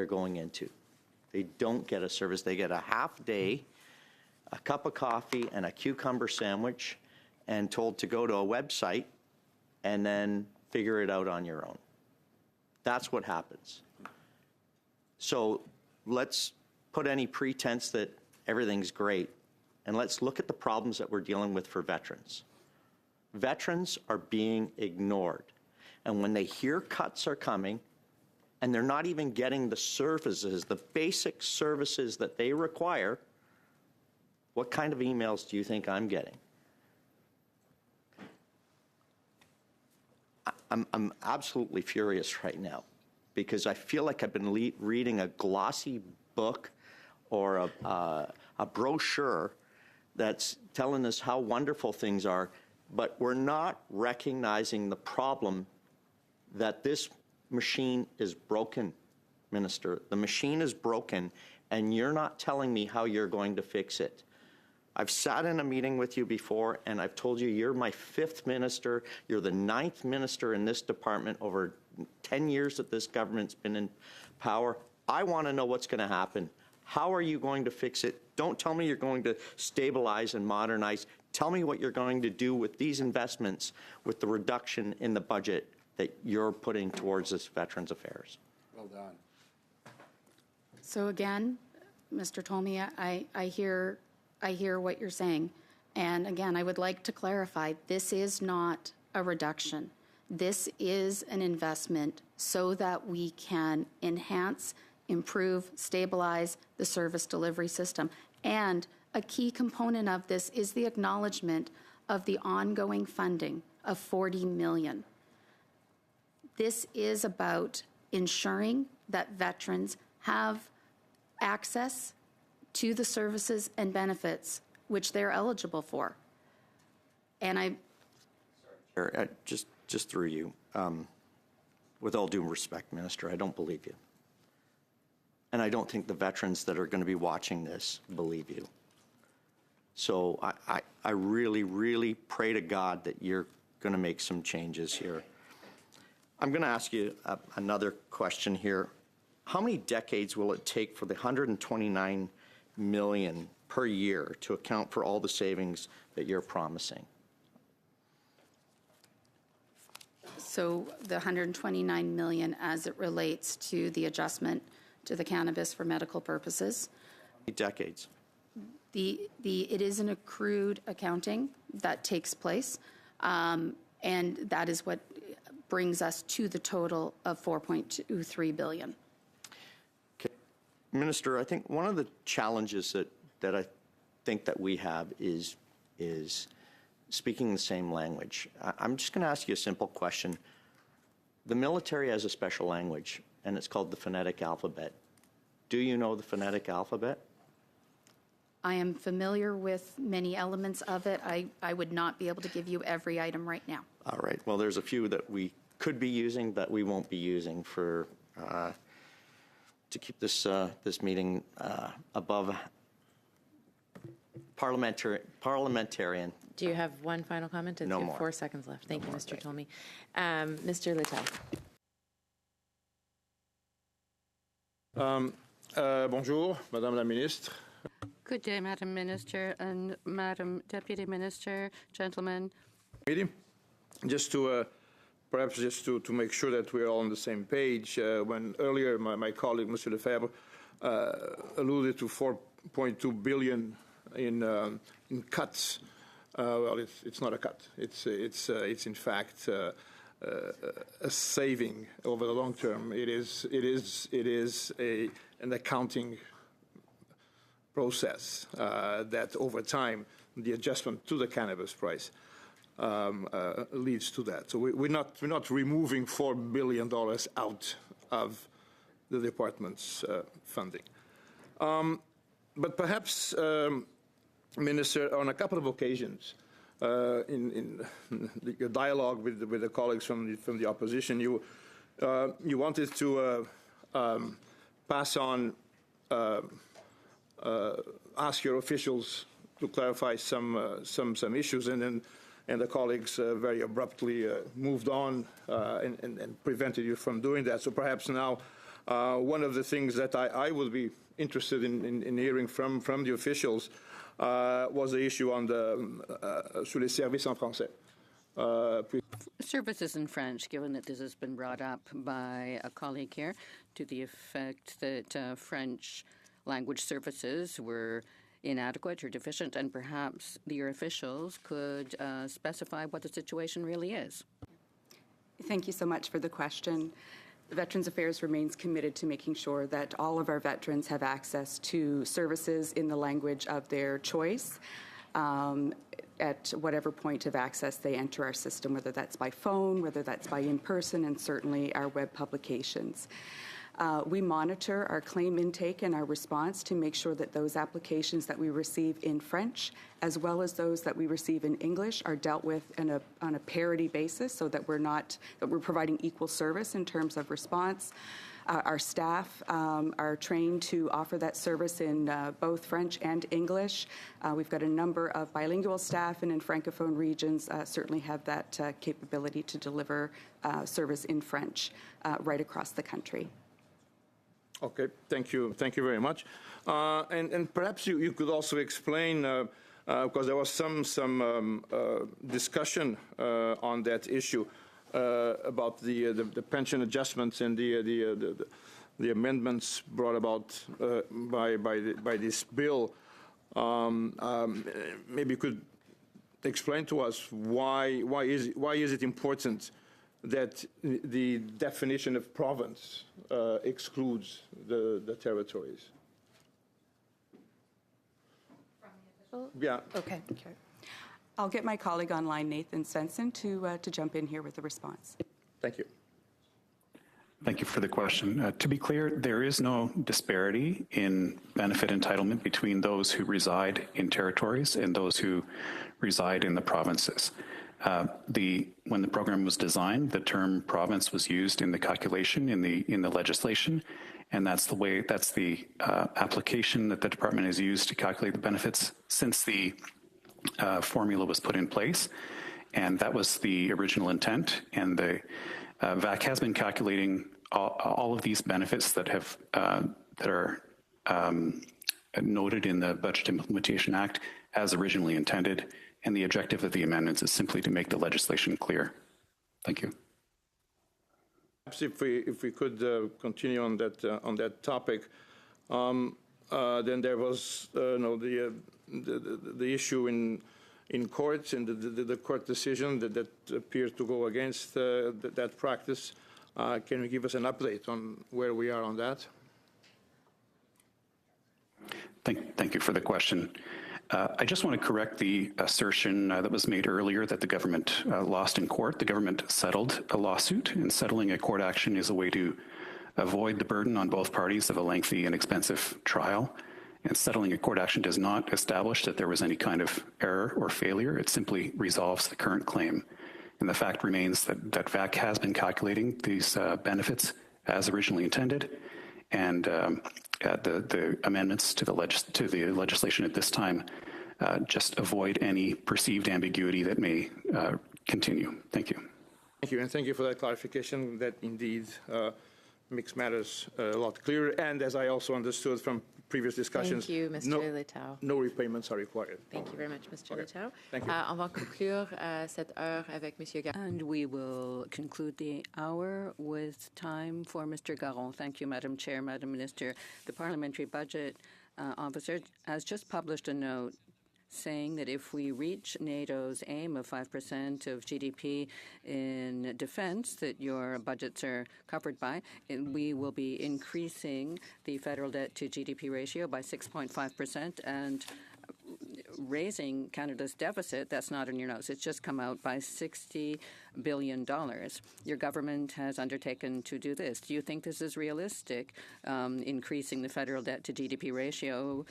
going into. They don't get a service. They get a half day, a cup of coffee, and a cucumber sandwich, and told to go to a website and then figure it out on your own. That's what happens. So let's put any pretense that everything's great, and let's look at the problems that we're dealing with for veterans. Veterans are being ignored. And when they hear cuts are coming, and they're not even getting the services, the basic services that they require, what kind of emails do you think I'm getting? I'm absolutely furious right now because I feel like I've been reading a glossy book or a brochure that's telling us how wonderful things are, but we're not recognizing the problem that this machine is broken, Minister. The machine is broken, and you're not telling me how you're going to fix it. I've sat in a meeting with you before, and I've told you you're my 5th minister. You're the 9th minister in this department over 10 years that this government's been in power. I want to know what's going to happen. How are you going to fix it? Don't tell me you're going to stabilize and modernize. Tell me what you're going to do with these investments, with the reduction in the budget that you're putting towards this Veterans Affairs. Well done. So again, Mr. Tolmie, I hear what you're saying. And again, I would like to clarify, this is not a reduction. This is an investment so that we can enhance, improve, stabilize the service delivery system. And a key component of this is the acknowledgement of the ongoing funding of $40 million. This is about ensuring that veterans have access to the services and benefits which they're eligible for. And just through you, with all due respect, Minister, I don't believe you. And I don't think the veterans that are going to be watching this believe you. So I really, really pray to God that you're going to make some changes here. I'm going to ask you another question here. How many decades will it take for the $129 million per year to account for all the savings that you're promising? so the $129 million as it relates to the adjustment to the cannabis for medical purposes. Decades. It is an accrued accounting that takes place, and that is what brings us to the total of $4.23 billion. Okay. Minister, I think one of the challenges that I think that we have is speaking the same language. I'm just going to ask you a simple question. The military has a special language, and it's called the phonetic alphabet. Do you know the phonetic alphabet? I am familiar with many elements of it. I would not be able to give you every item right now. All right. Well, there's a few that we could be using, but we won't be using for to keep this meeting above parliamentarian. Do you have one final comment? No You have more. 4 seconds left. Thank you, more, Mr. thank Tolmie. Mr. Littell. Bonjour, Madame la Ministre. Good day, Madam Minister and Madam Deputy Minister, gentlemen. Just to perhaps just to make sure that we're all on the same page, when earlier my colleague, Monsieur Lefebvre, alluded to $4.2 billion in cuts. Well, it's not a cut. It's in fact a saving over the long term. It is an accounting process that over time the adjustment to the cannabis price leads to that. So we're not removing $4 billion out of the department's funding. But perhaps, Minister, on a couple of occasions, in your dialogue with the colleagues from the opposition, you wanted to pass on, ask your officials clarify some issues, and the colleagues very abruptly moved on and prevented you from doing that. So perhaps now one of the things that I would be interested in hearing from the officials was the issue on the sur les services en français. Services in French, given that this has been brought up by a colleague here, to the effect that French language services were inadequate or deficient, and perhaps your officials could specify what the situation really is. Thank you so much for the question. Veterans Affairs remains committed to making sure that all of our veterans have access to services in the language of their choice at whatever point of access they enter our system, whether that's by phone, whether that's by in-person, and certainly our web publications. We monitor our claim intake and our response to make sure that those applications that we receive in French, as well as those that we receive in English, are dealt with on a parity basis, so that we're providing equal service in terms of response. Our staff are trained to offer that service in both French and English. We've got a number of bilingual staff, and in Francophone regions certainly have that capability to deliver service in French right across the country. Okay, thank you very much. And perhaps you could also explain, because there was some discussion on that issue about the pension adjustments and the amendments brought about by this bill. Maybe you could explain to us why is it important that the definition of province excludes the territories? Yeah. Okay. I'll get my colleague online, Nathan Svensson, to jump in here with a response. Thank you. Thank you for the question. To be clear, there is no disparity in benefit entitlement between those who reside in territories and those who reside in the provinces. When the program was designed, the term province was used in the calculation in the legislation, and that's the application that the department has used to calculate the benefits since the formula was put in place, and that was the original intent. And the VAC has been calculating all of these benefits that are noted in the Budget Implementation Act as originally intended. And the objective of the amendments is simply to make the legislation clear. Thank you. Perhaps if we could continue on that topic, then there was the issue in courts and the court decision that appeared to go against that practice. Can you give us an update on where we are on that? Thank you for the question. I just want to correct the assertion that was made earlier that the government lost in court. The government settled a lawsuit, and settling a court action is a way to avoid the burden on both parties of a lengthy and expensive trial. And settling a court action does not establish that there was any kind of error or failure. It simply resolves the current claim. And the fact remains that VAC has been calculating these benefits as originally intended, and the amendments to the legislation at this time just avoid any perceived ambiguity that may continue. Thank you. Thank you, and thank you for that clarification. That indeed makes matters a lot clearer. And as I also understood from previous discussions, thank you, Mr. Letao. No repayments are required. Thank you very much, Mr. Letao. Thank you. On va conclure cette heure avec Monsieur Garon. And we will conclude the hour with time for Mr. Garon. Thank you, Madam Chair, Madam Minister. The Parliamentary Budget Officer has just published a note saying that if we reach NATO's aim of 5% of GDP in defense that your budgets are covered by, we will be increasing the federal debt to GDP ratio by 6.5% and raising Canada's deficit, that's not in your notes, it's just come out, by $60 billion. Your government has undertaken to do this. Do you think this is realistic, increasing the federal debt to GDP ratio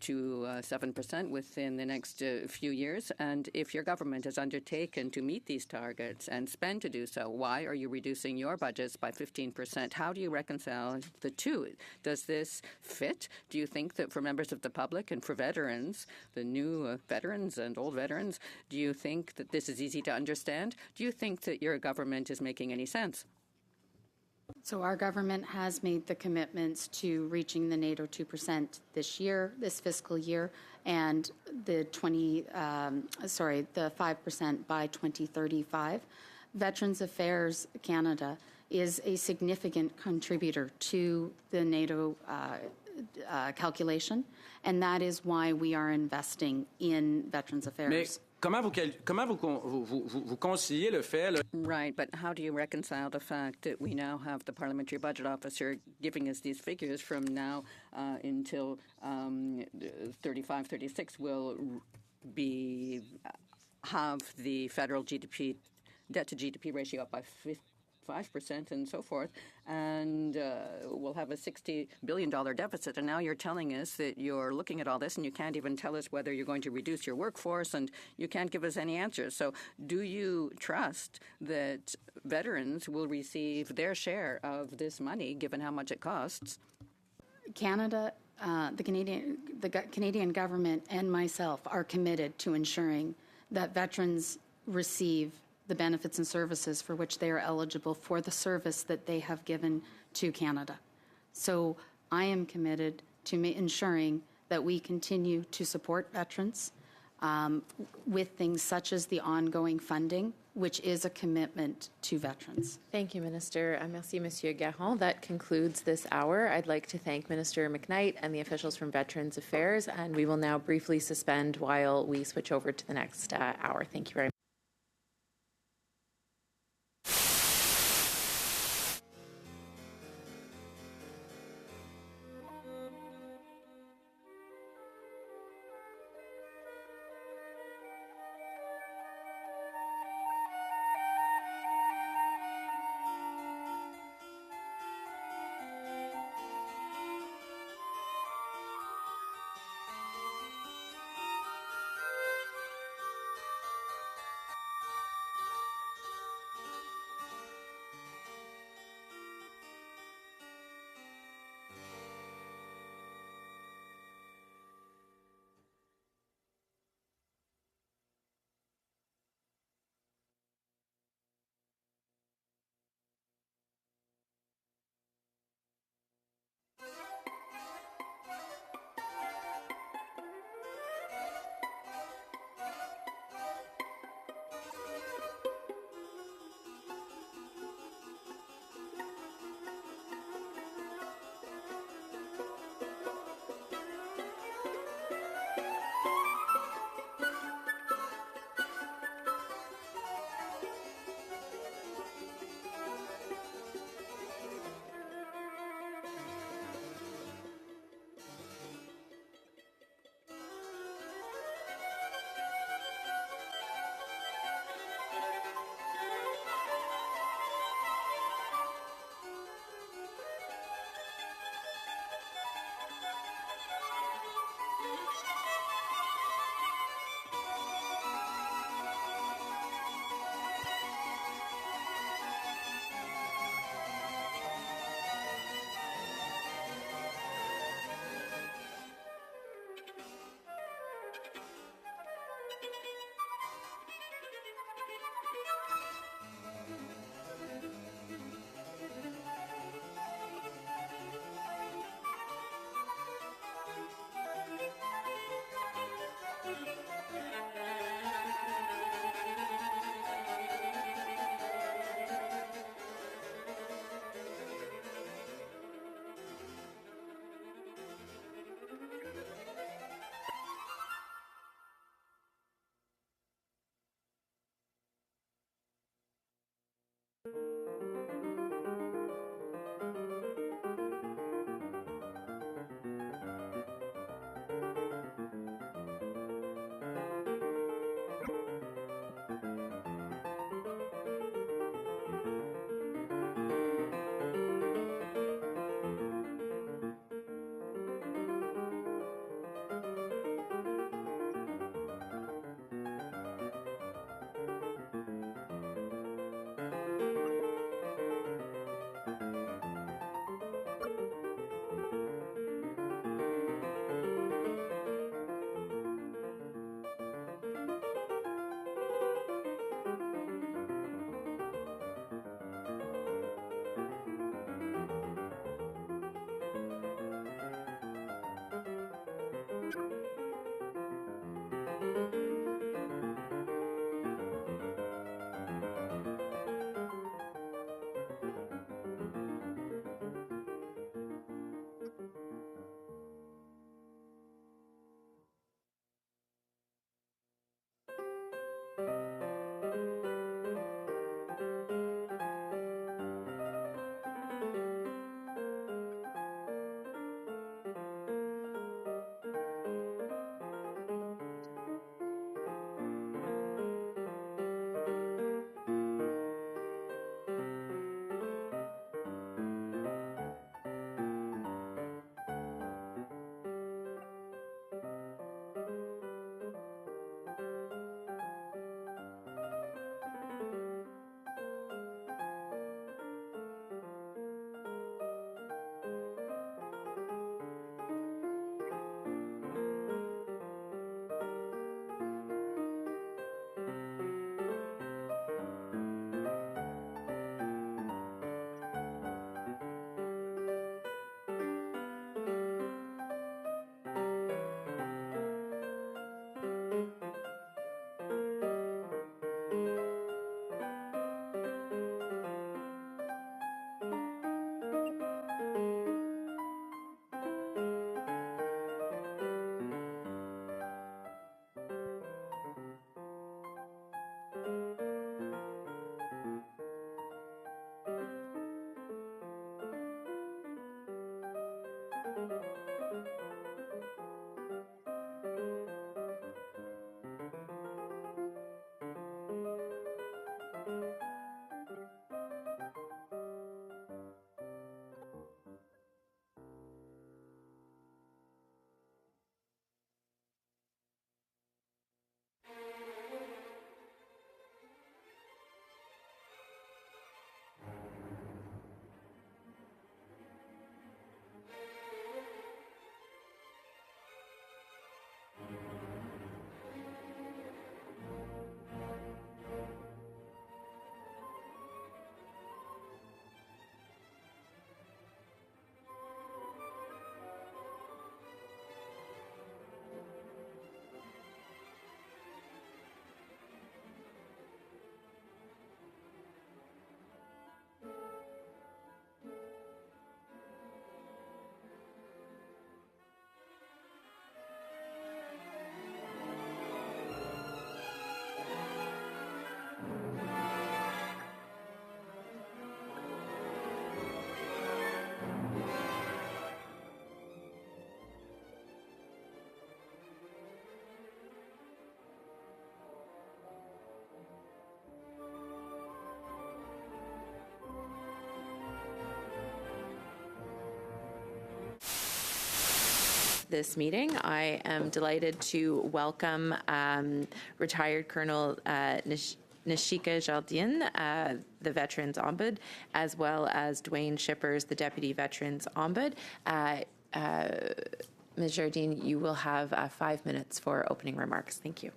to 7% within the next few years. And if your government has undertaken to meet these targets and spend to do so, why are you reducing your budgets by 15%? How do you reconcile the two? Does this fit? Do you think that for members of the public and for veterans, the new veterans and old veterans, do you think that this is easy to understand? Do you think that your government is making any sense? So our government has made the commitments to reaching the NATO 2% this fiscal year, and the 5% by 2035. Veterans Affairs Canada is a significant contributor to the NATO calculation, and that is why we are investing in Veterans Affairs. Mais comment vous conciliez le fait... Right, but how do you reconcile the fact that we now have the Parliamentary Budget Officer giving us these figures from now until 35, 36 will have the federal GDP, debt to GDP ratio up by 5% and so forth, and we'll have a $60 billion deficit. And now you're telling us that you're looking at all this and you can't even tell us whether you're going to reduce your workforce, and you can't give us any answers. So do you trust that veterans will receive their share of this money, given how much it costs? Canada, the Canadian government and myself are committed to ensuring that veterans receive the benefits and services for which they are eligible for the service that they have given to Canada. So I am committed to ensuring that we continue to support veterans with things such as the ongoing funding, which is a commitment to veterans. Thank you, Minister. Merci, Monsieur Garon. That concludes this hour. I'd like to thank Minister McKnight and the officials from Veterans Affairs, and we will now briefly suspend while we switch over to the next hour. Thank you very much. this meeting. I am delighted to welcome retired Colonel Nishika Jardine, the Veterans Ombud, as well as Dwayne Shippers, the Deputy Veterans Ombud. Ms. Jardine, you will have 5 minutes for opening remarks. Thank you.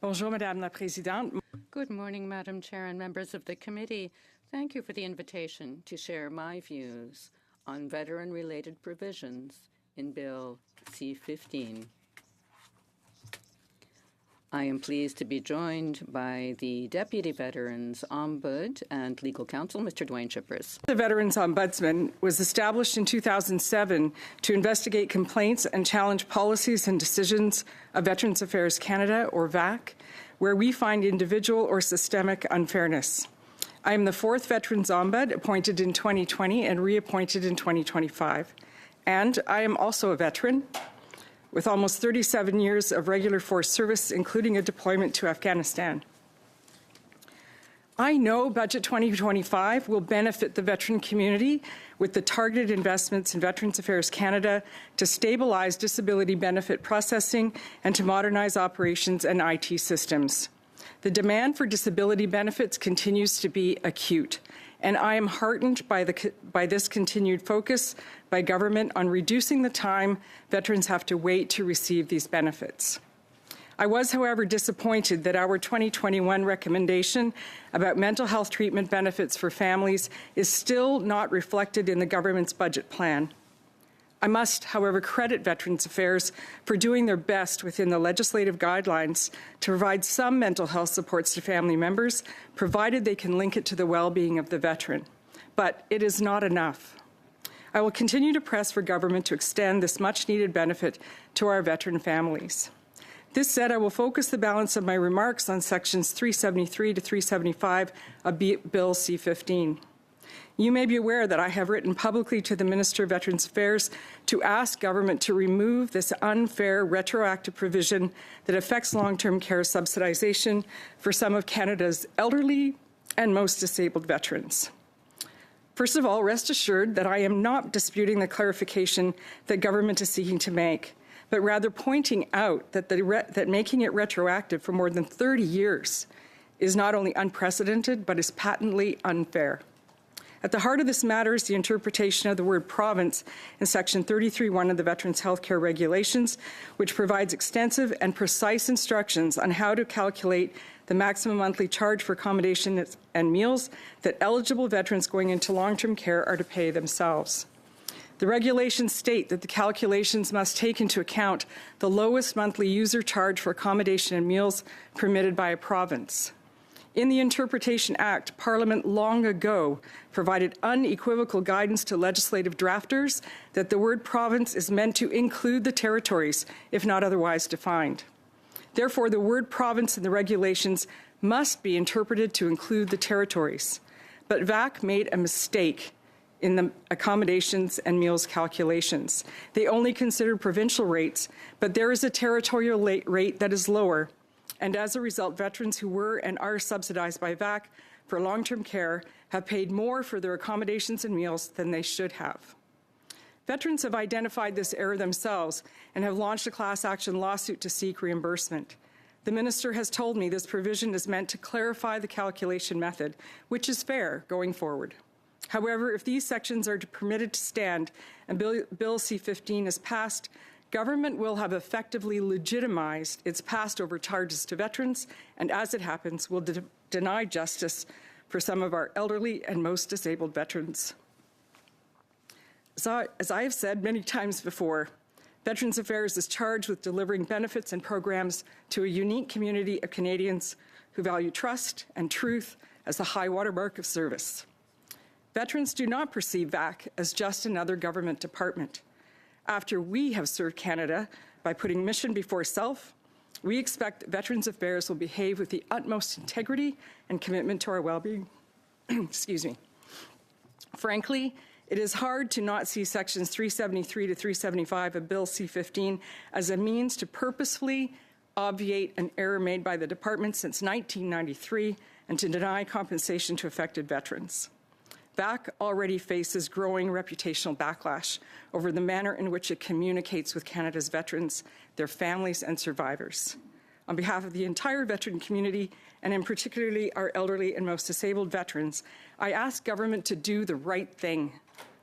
Bonjour, Madame la Présidente. Good morning, Madam Chair and members of the committee. Thank you for the invitation to share my views on veteran-related provisions in Bill C-15. I am pleased to be joined by the Deputy Veterans Ombud and Legal Counsel, Mr. Dwayne Shippers. The Veterans Ombudsman was established in 2007 to investigate complaints and challenge policies and decisions of Veterans Affairs Canada, or VAC, where we find individual or systemic unfairness. I am the 4th Veterans Ombud, appointed in 2020 and reappointed in 2025. And I am also a veteran, with almost 37 years of regular force service, including a deployment to Afghanistan. I know Budget 2025 will benefit the veteran community with the targeted investments in Veterans Affairs Canada to stabilize disability benefit processing and to modernize operations and IT systems. The demand for disability benefits continues to be acute, and I am heartened by this continued focus by government on reducing the time veterans have to wait to receive these benefits. I was, however, disappointed that our 2021 recommendation about mental health treatment benefits for families is still not reflected in the government's budget plan. I must, however, credit Veterans Affairs for doing their best within the legislative guidelines to provide some mental health supports to family members, provided they can link it to the well-being of the veteran. But it is not enough. I will continue to press for government to extend this much-needed benefit to our veteran families. This said, I will focus the balance of my remarks on sections 373 to 375 of Bill C-15. You may be aware that I have written publicly to the Minister of Veterans Affairs to ask government to remove this unfair retroactive provision that affects long-term care subsidization for some of Canada's elderly and most disabled veterans. First of all, rest assured that I am not disputing the clarification that government is seeking to make, but rather pointing out that making it retroactive for more than 30 years is not only unprecedented, but is patently unfair. At the heart of this matter is the interpretation of the word province in Section 33(1) of the Veterans Healthcare Regulations, which provides extensive and precise instructions on how to calculate the maximum monthly charge for accommodation and meals that eligible veterans going into long-term care are to pay themselves. The regulations state that the calculations must take into account the lowest monthly user charge for accommodation and meals permitted by a province. In the Interpretation Act, Parliament long ago provided unequivocal guidance to legislative drafters that the word province is meant to include the territories, if not otherwise defined. Therefore, the word province in the regulations must be interpreted to include the territories. But VAC made a mistake in the accommodations and meals calculations. They only considered provincial rates, but there is a territorial rate that is lower. And as a result, veterans who were and are subsidized by VAC for long-term care have paid more for their accommodations and meals than they should have. Veterans have identified this error themselves and have launched a class action lawsuit to seek reimbursement. The minister has told me this provision is meant to clarify the calculation method, which is fair going forward. However, if these sections are permitted to stand and Bill C-15 is passed, government will have effectively legitimized its past overcharges to veterans, and as it happens, will deny justice for some of our elderly and most disabled veterans. So, as I have said many times before, Veterans Affairs is charged with delivering benefits and programs to a unique community of Canadians who value trust and truth as the high watermark of service. Veterans do not perceive VAC as just another government department. After we have served Canada by putting mission before self, we expect that Veterans Affairs will behave with the utmost integrity and commitment to our well-being. Excuse me. Frankly, it is hard to not see sections 373 to 375 of Bill C-15 as a means to purposefully obviate an error made by the department since 1993 and to deny compensation to affected veterans. VAC already faces growing reputational backlash over the manner in which it communicates with Canada's veterans, their families, and survivors. On behalf of the entire veteran community, and in particularly our elderly and most disabled veterans, I ask government to do the right thing,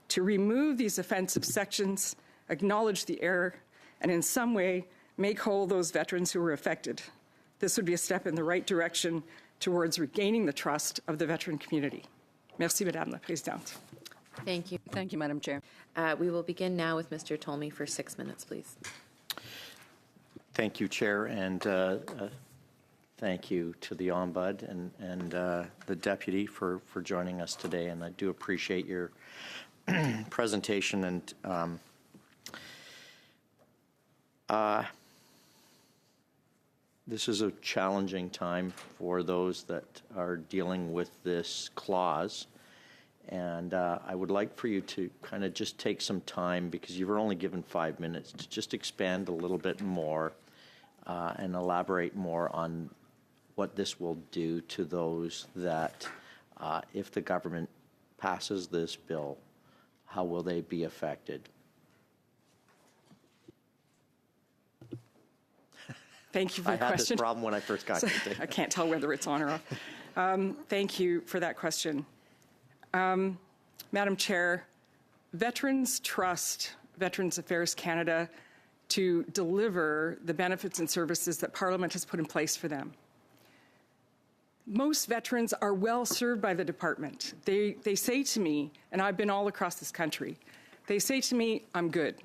to remove these offensive sections, acknowledge the error, and in some way make whole those veterans who were affected. This would be a step in the right direction towards regaining the trust of the veteran community. Merci, Madame la Présidente. Thank you. Thank you, Madam Chair. We will begin now with Mr. Tolmie for 6 minutes, please. Thank you, Chair, and thank you to the Ombud and the Deputy for joining us today, and I do appreciate your presentation. And this is a challenging time for those that are dealing with this clause. And I would like for you to kind of just take some time, because you were only given 5 minutes, to just expand a little bit more and elaborate more on what this will do to those that, if the government passes this bill, how will they be affected? Thank you for the question. I had this problem when I first got here. I can't tell whether it's on or off. Thank you for that question. Madam Chair, veterans trust Veterans Affairs Canada to deliver the benefits and services that Parliament has put in place for them. Most veterans are well served by the department. They say to me, and I've been all across this country, they say to me, I'm good.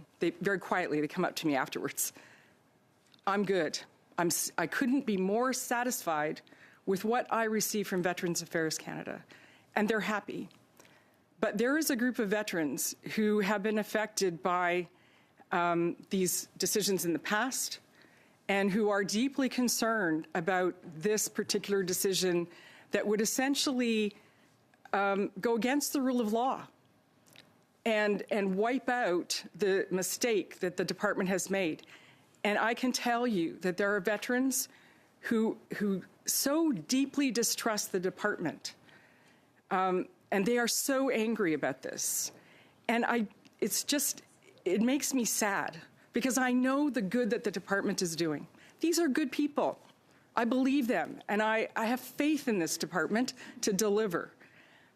Very quietly, they come up to me afterwards. I'm good. I couldn't be more satisfied with what I receive from Veterans Affairs Canada, and they're happy. But there is a group of veterans who have been affected by these decisions in the past and who are deeply concerned about this particular decision that would essentially go against the rule of law and wipe out the mistake that the department has made. And I can tell you that there are veterans who so deeply distrust the department, and they are so angry about this. And it makes me sad, because I know the good that the department is doing. These are good people. I believe them, and I have faith in this department to deliver.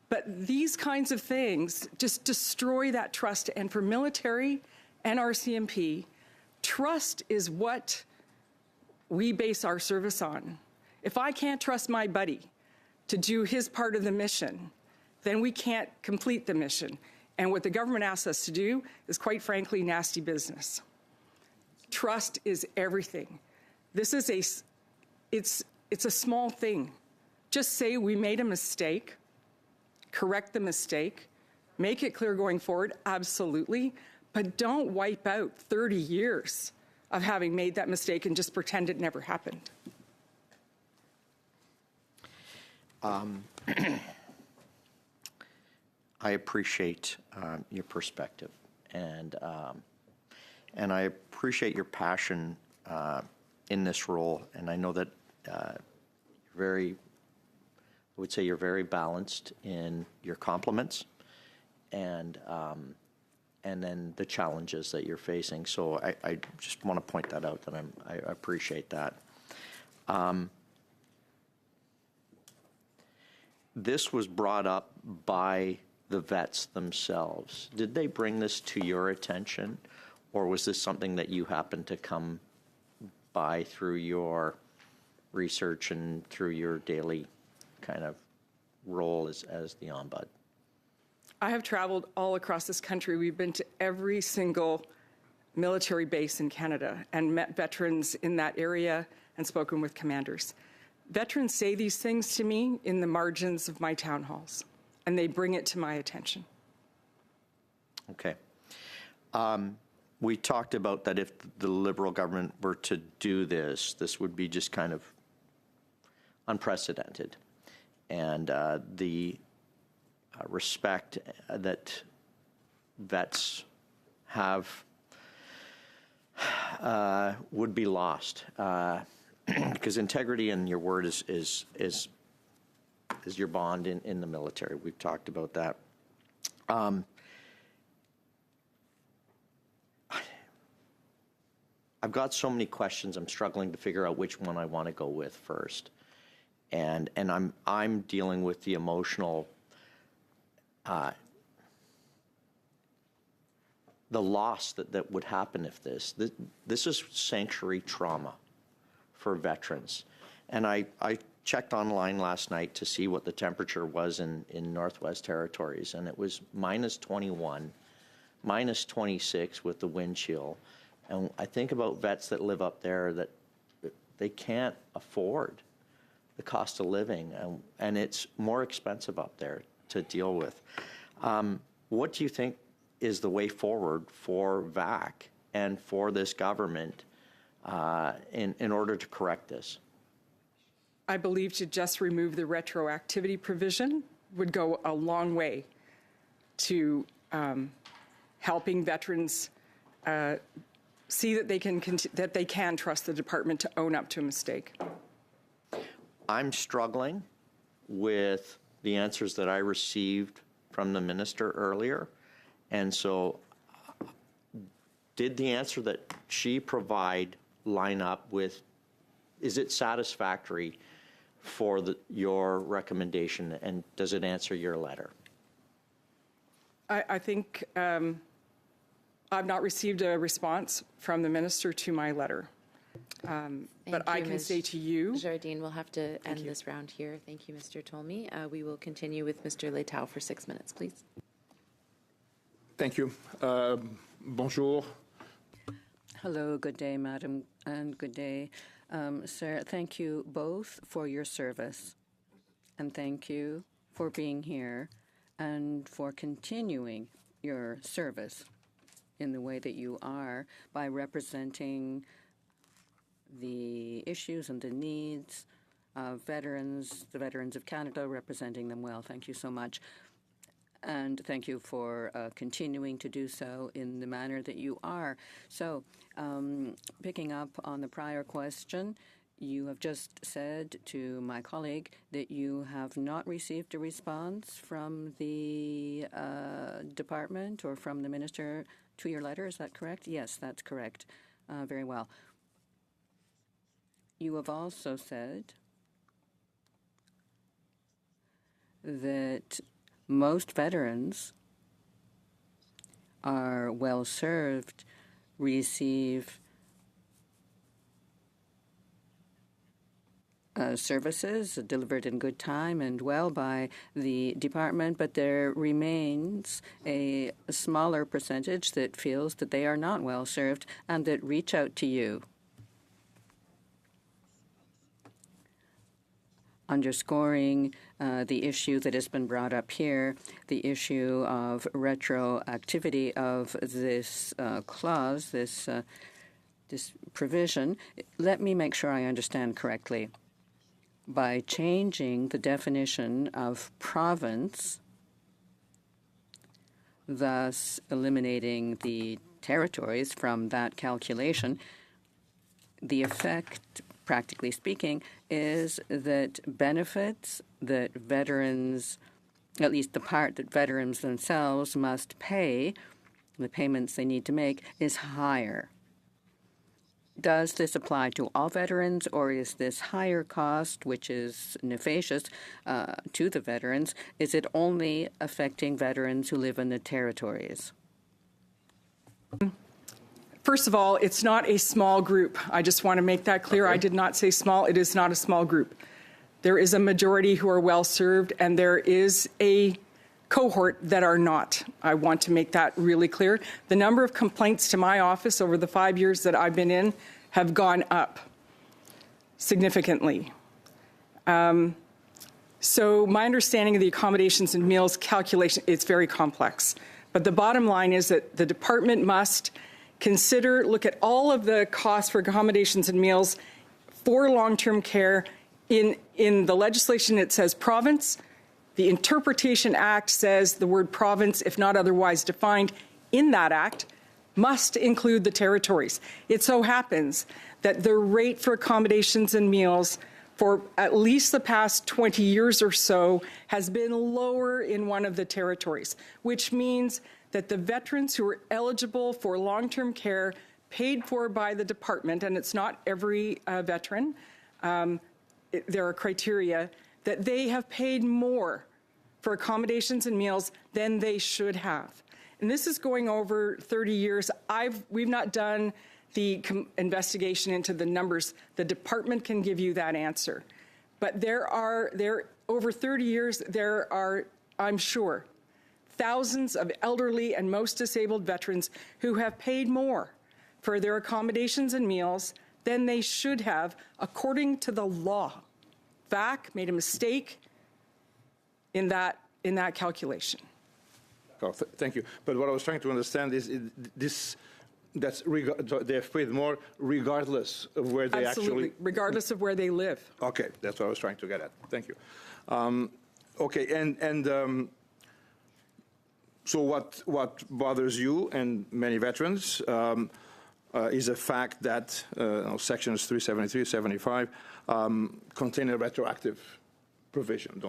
But these kinds of things just destroy that trust. And for military and RCMP, trust is what we base our service on. If I can't trust my buddy to do his part of the mission, then we can't complete the mission. And what the government asks us to do is, quite frankly, nasty business. Trust is everything. This is it's a small thing. Just say we made a mistake, correct the mistake, make it clear going forward, absolutely. But don't wipe out 30 years of having made that mistake and just pretend it never happened. I appreciate your perspective, and I appreciate your passion in this role. And I know that I would say you're very balanced in your compliments and then the challenges that you're facing. So I just want to point that out, that I appreciate that. This was brought up by the vets themselves. Did they bring this to your attention, or was this something that you happened to come by through your research and through your daily kind of role as the Ombud? I have traveled all across this country. We've been to every single military base in Canada and met veterans in that area and spoken with commanders. Veterans say these things to me in the margins of my town halls, and they bring it to my attention. Okay. We talked about that if the Liberal government were to do this, this would be just kind of unprecedented. And the respect that vets have would be lost, because integrity and your word is your bond in the military. We've talked about that. I've got so many questions. I'm struggling to figure out which one I want to go with first, and I'm dealing with the emotional, the loss that would happen if this is sanctuary trauma for veterans, and I checked online last night to see what the temperature was in Northwest Territories, and it was -21, -26 with the wind chill. And I think about vets that live up there that they can't afford the cost of living, and it's more expensive up there to deal with. What do you think is the way forward for VAC and for this government in order to correct this? I believe to just remove the retroactivity provision would go a long way to helping veterans see that they can trust the department to own up to a mistake. I'm struggling with the answers that I received from the minister earlier, and so did the answer that she provide line up with? Is it satisfactory for your recommendation, and does it answer your letter? I think I've not received a response from the minister to my letter. But I can say to you... Jardine, we'll have to end this round here. Thank you, Mr. Tolmie. We will continue with Mr. Letao for 6 minutes, please. Thank you. Bonjour. Hello, good day, madam, and good day, sir. Thank you both for your service, and thank you for being here and for continuing your service in the way that you are by representing the issues and the needs of veterans, the Veterans of Canada, representing them well. Thank you so much. And thank you for continuing to do so in the manner that you are. So, picking up on the prior question, you have just said to my colleague that you have not received a response from the department or from the minister to your letter. Is that correct? Yes, that's correct. Very well. You have also said that most veterans are well served, receive services delivered in good time and well by the department, but there remains a smaller percentage that feels that they are not well served and that reach out to you. Underscoring the issue that has been brought up here, the issue of retroactivity of this clause, this provision. Let me make sure I understand correctly. By changing the definition of province, thus eliminating the territories from that calculation, the effect, practically speaking, is that benefits that veterans, at least the part that veterans themselves must pay, the payments they need to make, is higher. Does this apply to all veterans, or is this higher cost, which is nefarious to the veterans, is it only affecting veterans who live in the territories? First of all, it's not a small group. I just want to make that clear. Okay. I did not say small. It is not a small group. There is a majority who are well served, and there is a cohort that are not. I want to make that really clear. The number of complaints to my office over the 5 years that I've been in have gone up significantly. So my understanding of the accommodations and meals calculation, it's very complex. But the bottom line is that the department must look at all of the costs for accommodations and meals for long-term care. In the legislation, it says province. The Interpretation Act says the word province, if not otherwise defined in that act, must include the territories. It so happens that the rate for accommodations and meals for at least the past 20 years or so has been lower in one of the territories, which means that the veterans who are eligible for long-term care paid for by the department, and it's not every veteran, there are criteria, that they have paid more for accommodations and meals than they should have. And this is going over 30 years. We've not done the investigation into the numbers. The department can give you that answer. But over 30 years, there are, I'm sure, thousands of elderly and most disabled veterans who have paid more for their accommodations and meals than they should have according to the law. VAC made a mistake in that calculation. Oh, thank you. But what I was trying to understand is they've paid more regardless of where they Absolutely, regardless of where they live. Okay, that's what I was trying to get at. Thank you. Okay, and so what bothers you and many veterans is the fact that sections 373, 75 contain a retroactive provision.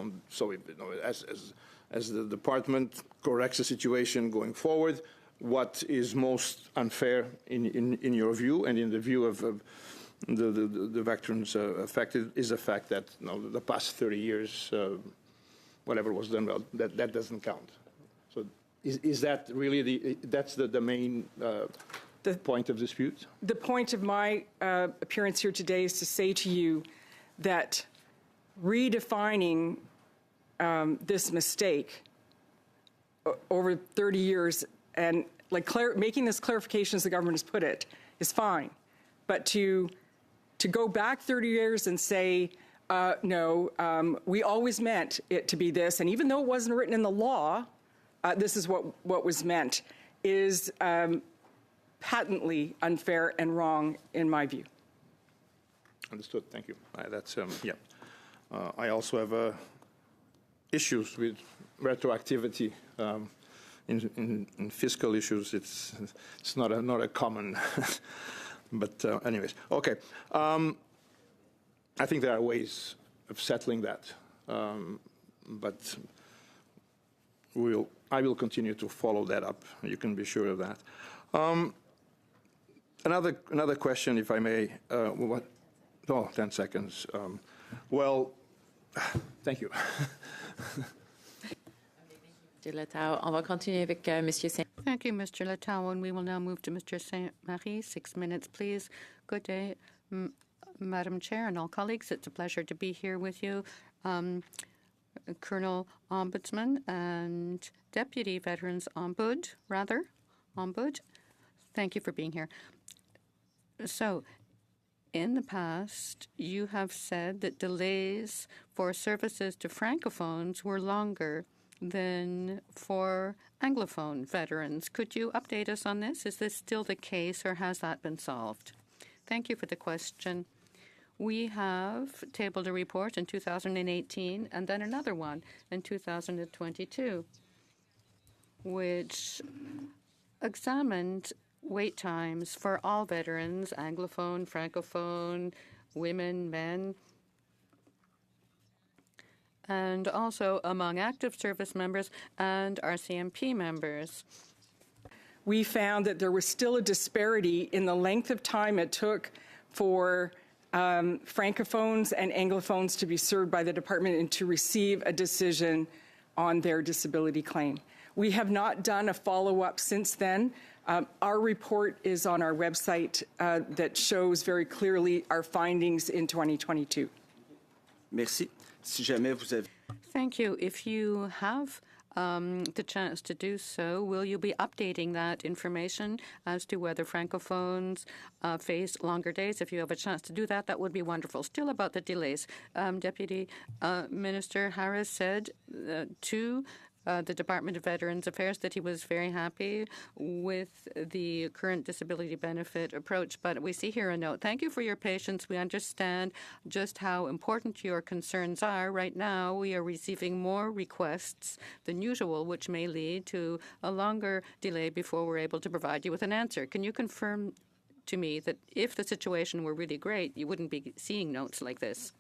As the department corrects the situation going forward, what is most unfair in your view and in the view of the veterans affected is the fact that the past 30 years, whatever was done, well, that doesn't count. So is that really that's the main point of dispute? The point of my appearance here today is to say to you that redefining this mistake over 30 years and making this clarification as the government has put it is fine. But to go back 30 years and say, no, we always meant it to be this, and even though it wasn't written in the law, this is what was meant, is patently unfair and wrong in my view. Understood. Thank you. That's yeah. I also have issues with retroactivity in fiscal issues. It's not a common. But anyways, okay. I think there are ways of settling that, but I will continue to follow that up. You can be sure of that. Another question, if I may. 10 seconds. Well, thank you. Mr. Letao, on va continuer avec Monsieur Saint. Thank you, Mr. Letao, and we will now move to Mr. Saint-Marie. 6 minutes, please. Good day, Madam Chair and all colleagues. It's a pleasure to be here with you. Colonel Ombudsman and Deputy Veterans Ombud. Thank you for being here. So, in the past, you have said that delays for services to Francophones were longer than for Anglophone veterans. Could you update us on this? Is this still the case, or has that been solved? Thank you for the question. We have tabled a report in 2018 and then another one in 2022, which examined wait times for all veterans, Anglophone, Francophone, women, men, and also among active service members and RCMP members. We found that there was still a disparity in the length of time it took for Francophones and Anglophones to be served by the department and to receive a decision on their disability claim. We have not done a follow-up since then. Our report is on our website that shows very clearly our findings in 2022. Merci. Si jamais vous avez... Thank you. If you have the chance to do so, will you be updating that information as to whether Francophones face longer days? If you have a chance to do that, that would be wonderful. Still about the delays, Deputy Minister Harris said to the Department of Veterans Affairs that he was very happy with the current disability benefit approach. But we see here a note. Thank you for your patience. We understand just how important your concerns are. Right now, we are receiving more requests than usual, which may lead to a longer delay before we're able to provide you with an answer. Can you confirm to me that if the situation were really great, you wouldn't be seeing notes like this?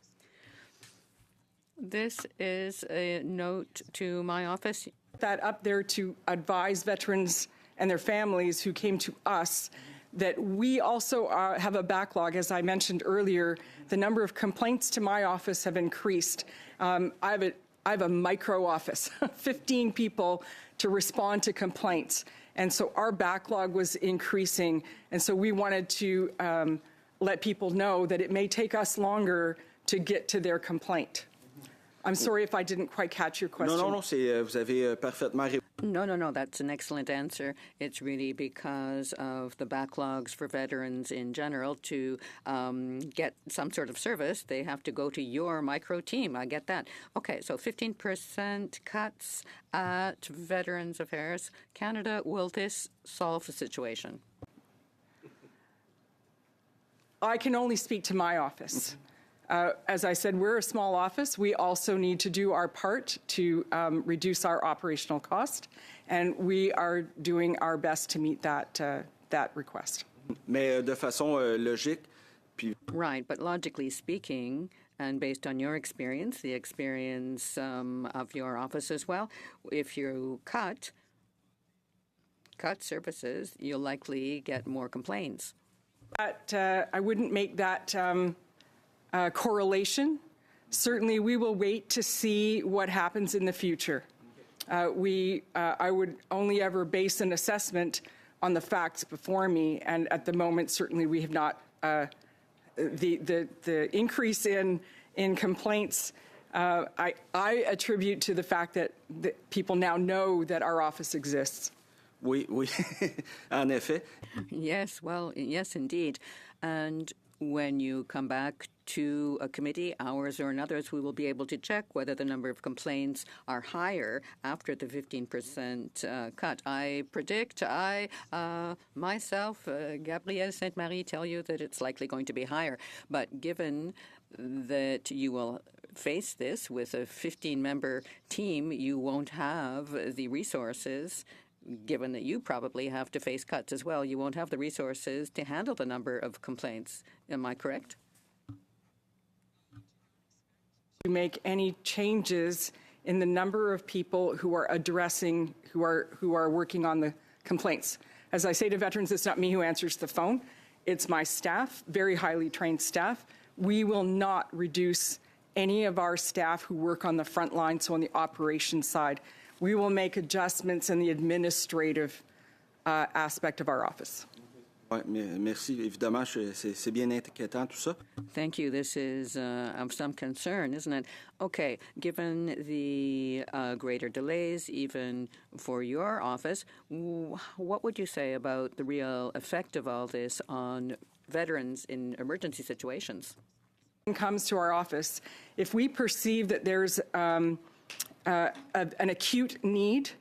This is a note to my office. That up there to advise veterans and their families who came to us that we also have a backlog. As I mentioned earlier, the number of complaints to my office have increased. I have a micro office, 15 people to respond to complaints. And so our backlog was increasing. And so we wanted to let people know that it may take us longer to get to their complaint. I'm sorry if I didn't quite catch your question. Non, vous avez parfaitement répondu. No, that's an excellent answer. It's really because of the backlogs for veterans in general to get some sort of service. They have to go to your micro team. I get that. Okay, so 15% cuts at Veterans Affairs Canada. Will this solve the situation? I can only speak to my office. As I said, we're a small office. We also need to do our part to reduce our operational cost, and we are doing our best to meet that request. Mais de façon logique, puis Right, but logically speaking, and based on your experience, the experience of your office as well, if you cut services, you'll likely get more complaints. I wouldn't make that correlation. Certainly, we will wait to see what happens in the future. I would only ever base an assessment on the facts before me, and at the moment, certainly, we have not. The increase in complaints, I attribute to the fact that people now know that our office exists. oui, en effet. Yes, well, yes, indeed. And when you come back to a committee, ours or another's, we will be able to check whether the number of complaints are higher after the 15% cut. I predict, myself, Gabrielle Sainte-Marie, tell you that it's likely going to be higher. But given that you will face this with a 15-member team, you won't have the resources. Given that you probably have to face cuts as well, you won't have the resources to handle the number of complaints. Am I correct? To make any changes in the number of people who are addressing, who are working on the complaints. As I say to veterans, it's not me who answers the phone. It's my staff, very highly trained staff. We will not reduce any of our staff who work on the front line, so on the operations side. We will make adjustments in the administrative aspect of our office. Ouais, merci. Évidemment, c'est bien inquiétant tout ça. Thank you. This is of some concern, isn't it? Okay, given the greater delays, even for your office, what would you say about the real effect of all this on veterans in emergency situations? Comes to our office, if we perceive that there's an acute need,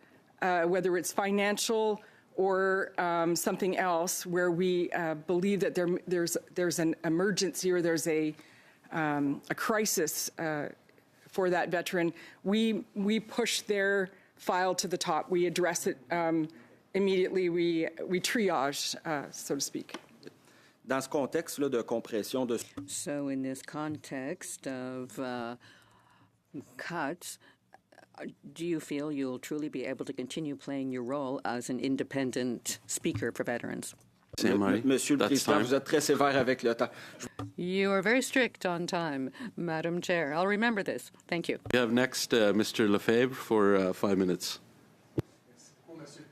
whether it's financial or something else, where we believe that there's an emergency or there's a crisis for that veteran, we push their file to the top. We address it immediately. We triage, so to speak. Dans ce contexte-là de compression de... So in this context of cuts, do you feel you'll truly be able to continue playing your role as an independent speaker for veterans? Monsieur le Président, vous êtes très sévère avec le temps. You are very strict on time, Madam Chair. I'll remember this. Thank you. We have next Mr. Lefebvre for 5 minutes.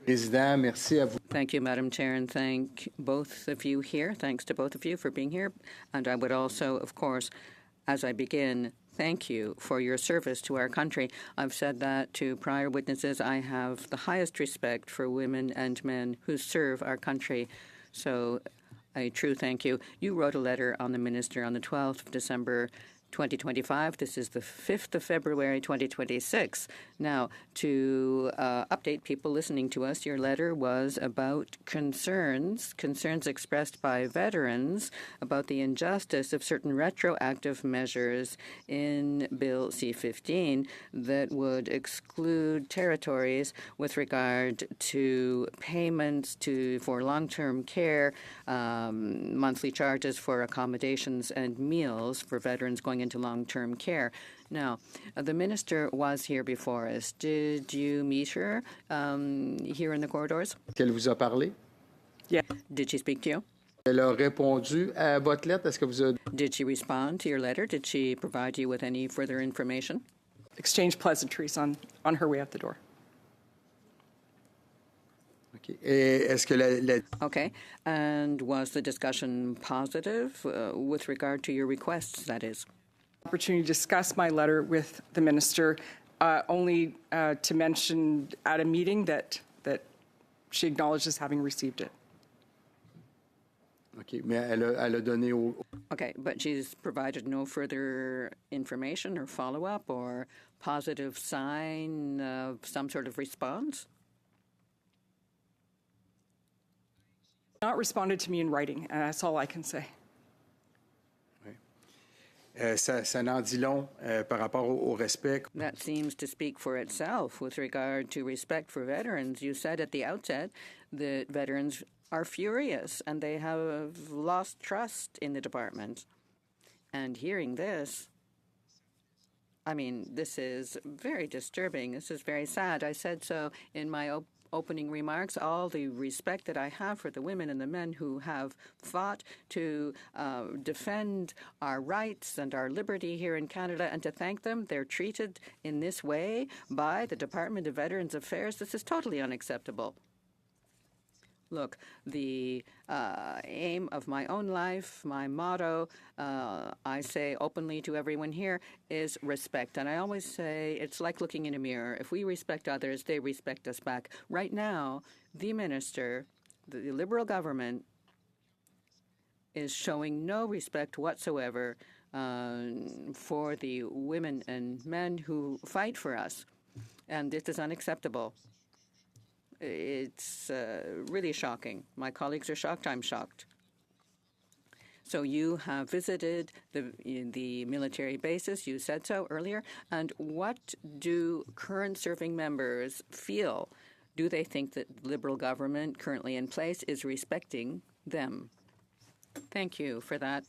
Président, merci à vous. Thank you, Madam Chair, and thank both of you here. Thanks to both of you for being here. And I would also, of course, as I begin, thank you for your service to our country. I've said that to prior witnesses. I have the highest respect for women and men who serve our country. So a true thank you. You wrote a letter on the Minister on the 12th of December 2025. This is the 5th of February 2026. Now, to update people listening to us, your letter was about concerns expressed by veterans about the injustice of certain retroactive measures in Bill C-15 that would exclude territories with regard to payments for long-term care, monthly charges for accommodations and meals for veterans going into long-term care. Now, the minister was here before us. Did you meet her here in the corridors? Qu'elle vous a parlé? Yeah. Did she speak to you? Elle a répondu à votre lettre. Est-ce que vous avez... Did she respond to your letter? Did she provide you with any further information? Exchange pleasantries on her way out the door. Okay. Et est-ce que Okay. And was the discussion positive with regard to your requests, that is? Opportunity to discuss my letter with the minister, only to mention at a meeting that she acknowledges having received it. Okay, mais elle a donné au... Okay, but she's provided no further information or follow-up or positive sign of some sort of response? Not responded to me in writing, and that's all I can say. Ça n'en dit long par rapport au respect. That seems to speak for itself with regard to respect for veterans. You said at the outset that veterans are furious and they have lost trust in the department. And hearing this, I mean, this is very disturbing. This is very sad. I said so in my opening remarks, all the respect that I have for the women and the men who have fought to defend our rights and our liberty here in Canada, and to thank them. They're treated in this way by the Department of Veterans Affairs. This is totally unacceptable. Look, the aim of my own life, my motto, I say openly to everyone here, is respect. And I always say it's like looking in a mirror. If we respect others, they respect us back. Right now, the minister, the Liberal government, is showing no respect whatsoever for the women and men who fight for us. And this is unacceptable. It's really shocking. My colleagues are shocked. I'm shocked. So you have visited the military bases. You said so earlier. And what do current serving members feel? Do they think that the Liberal government currently in place is respecting them? Thank you for that.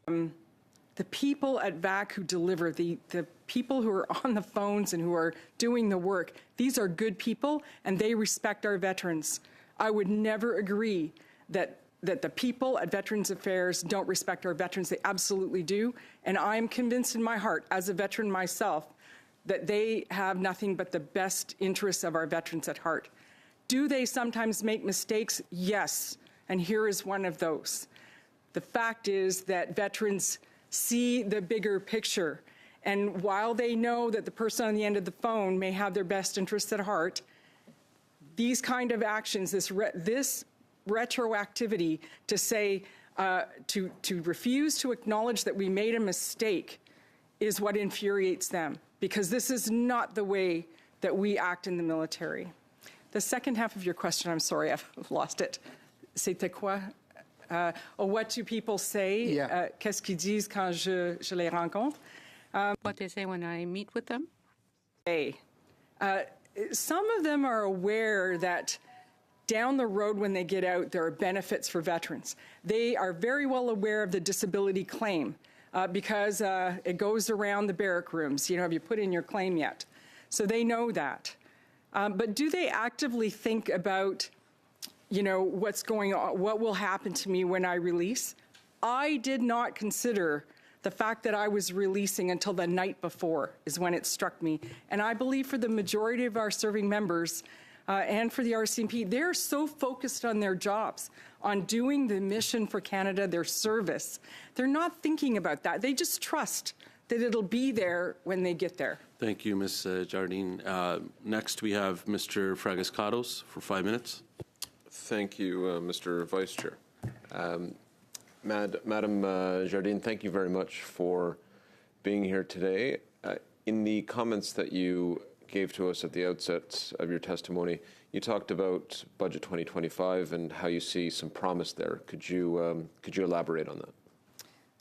The people at VAC who deliver, the people who are on the phones and who are doing the work, these are good people and they respect our veterans. I would never agree that the people at Veterans Affairs don't respect our veterans. They absolutely do. And I'm convinced in my heart, as a veteran myself, that they have nothing but the best interests of our veterans at heart. Do they sometimes make mistakes? Yes. And here is one of those. The fact is that veterans see the bigger picture. And while they know that the person on the end of the phone may have their best interests at heart, these kind of actions, this retroactivity to say, to refuse to acknowledge that we made a mistake is what infuriates them, because this is not the way that we act in the military. The second half of your question, I'm sorry, I've lost it. C'était quoi? What do people say? Yeah. Qu'est-ce qu'ils disent quand je les rencontre? What they say when I meet with them? Some of them are aware that down the road when they get out, there are benefits for veterans. They are very well aware of the disability claim because it goes around the barrack rooms. You know, have you put in your claim yet? So they know that. But do they actively think about, you know, what's going on, what will happen to me when I release? I did not consider the fact that I was releasing until the night before is when it struck me. And I believe for the majority of our serving members and for the RCMP, they're so focused on their jobs, on doing the mission for Canada, their service. They're not thinking about that. They just trust that it'll be there when they get there. Thank you, Ms. Jardine. Next, we have Mr. Fragascados for 5 minutes. Thank you, Mr. Vice Chair. Madam Jardine, thank you very much for being here today. In the comments that you gave to us at the outset of your testimony, you talked about Budget 2025 and how you see some promise there. Could you elaborate on that?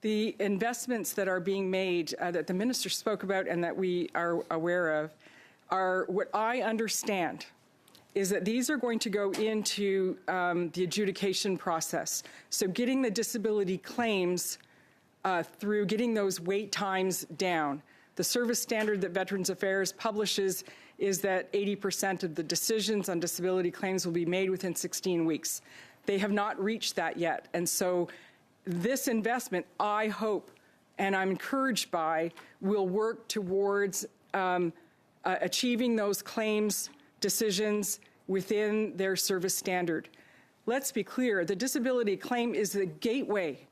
The investments that are being made that the minister spoke about and that we are aware of are what I understand is that these are going to go into the adjudication process. So getting the disability claims through getting those wait times down. The service standard that Veterans Affairs publishes is that 80% of the decisions on disability claims will be made within 16 weeks. They have not reached that yet. And so this investment, I hope, and I'm encouraged by, will work towards achieving those claims decisions within their service standard. Let's be clear, the disability claim is the gateway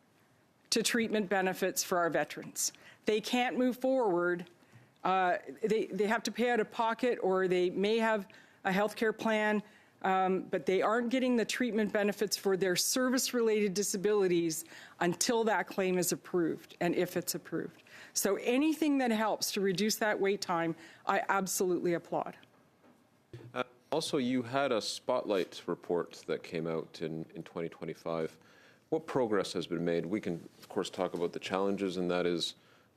to treatment benefits for our veterans. They can't move forward. They have to pay out of pocket, or they may have a health care plan, but they aren't getting the treatment benefits for their service-related disabilities until that claim is approved, and if it's approved. So anything that helps to reduce that wait time, I absolutely applaud. Also, you had a spotlight report that came out in 2025. What progress has been made? We can, of course, talk about the challenges, and that is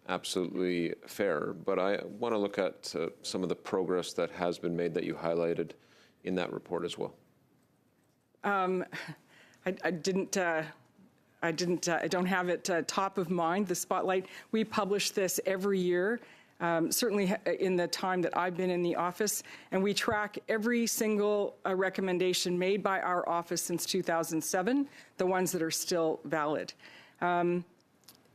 absolutely fair. But I want to look at some of the progress that has been made that you highlighted in that report as well. I don't have it top of mind, the spotlight. We publish this every year, certainly in the time that I've been in the office, and we track every single recommendation made by our office since 2007, the ones that are still valid.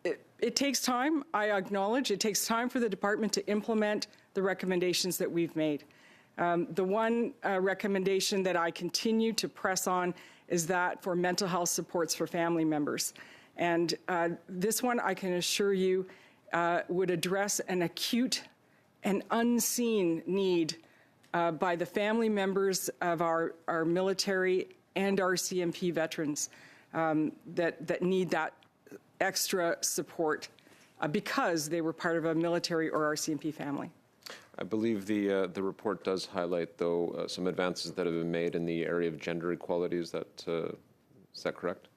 It takes time, I acknowledge. It takes time for the department to implement the recommendations that we've made. The one recommendation that I continue to press on is that for mental health supports for family members. And this one, I can assure you, would address an acute and unseen need by the family members of our military and our CMP veterans that need that extra support because they were part of a military or RCMP family. I believe the report does highlight, though, some advances that have been made in the area of gender equality. Is that correct?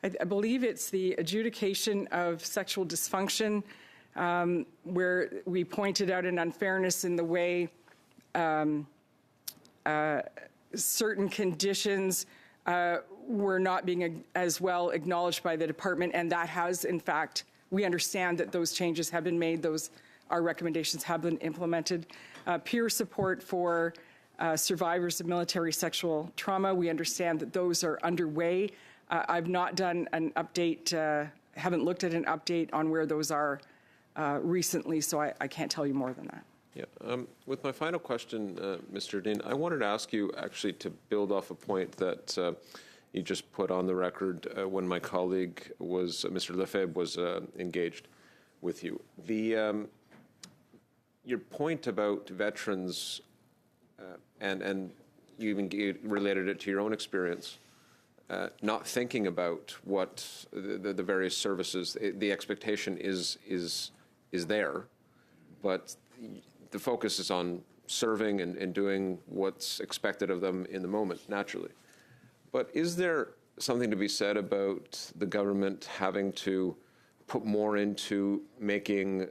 I believe it's the adjudication of sexual dysfunction, where we pointed out an unfairness in the way certain conditions were not being as well acknowledged by the department, and that has, in fact, we understand that those changes have been made, our recommendations have been implemented. Peer support for survivors of military sexual trauma, we understand that those are underway. I've not done an update, haven't looked at an update on where those are recently, so I can't tell you more than that. Yeah. With my final question, Mr. Dean, I wanted to ask you actually to build off a point that you just put on the record when my colleague Mr. Lefebvre was engaged with you. Your point about veterans, and you even related it to your own experience, not thinking about what the various services, the expectation is there, but the focus is on serving and doing what's expected of them in the moment, naturally. But is there something to be said about the government having to put more into making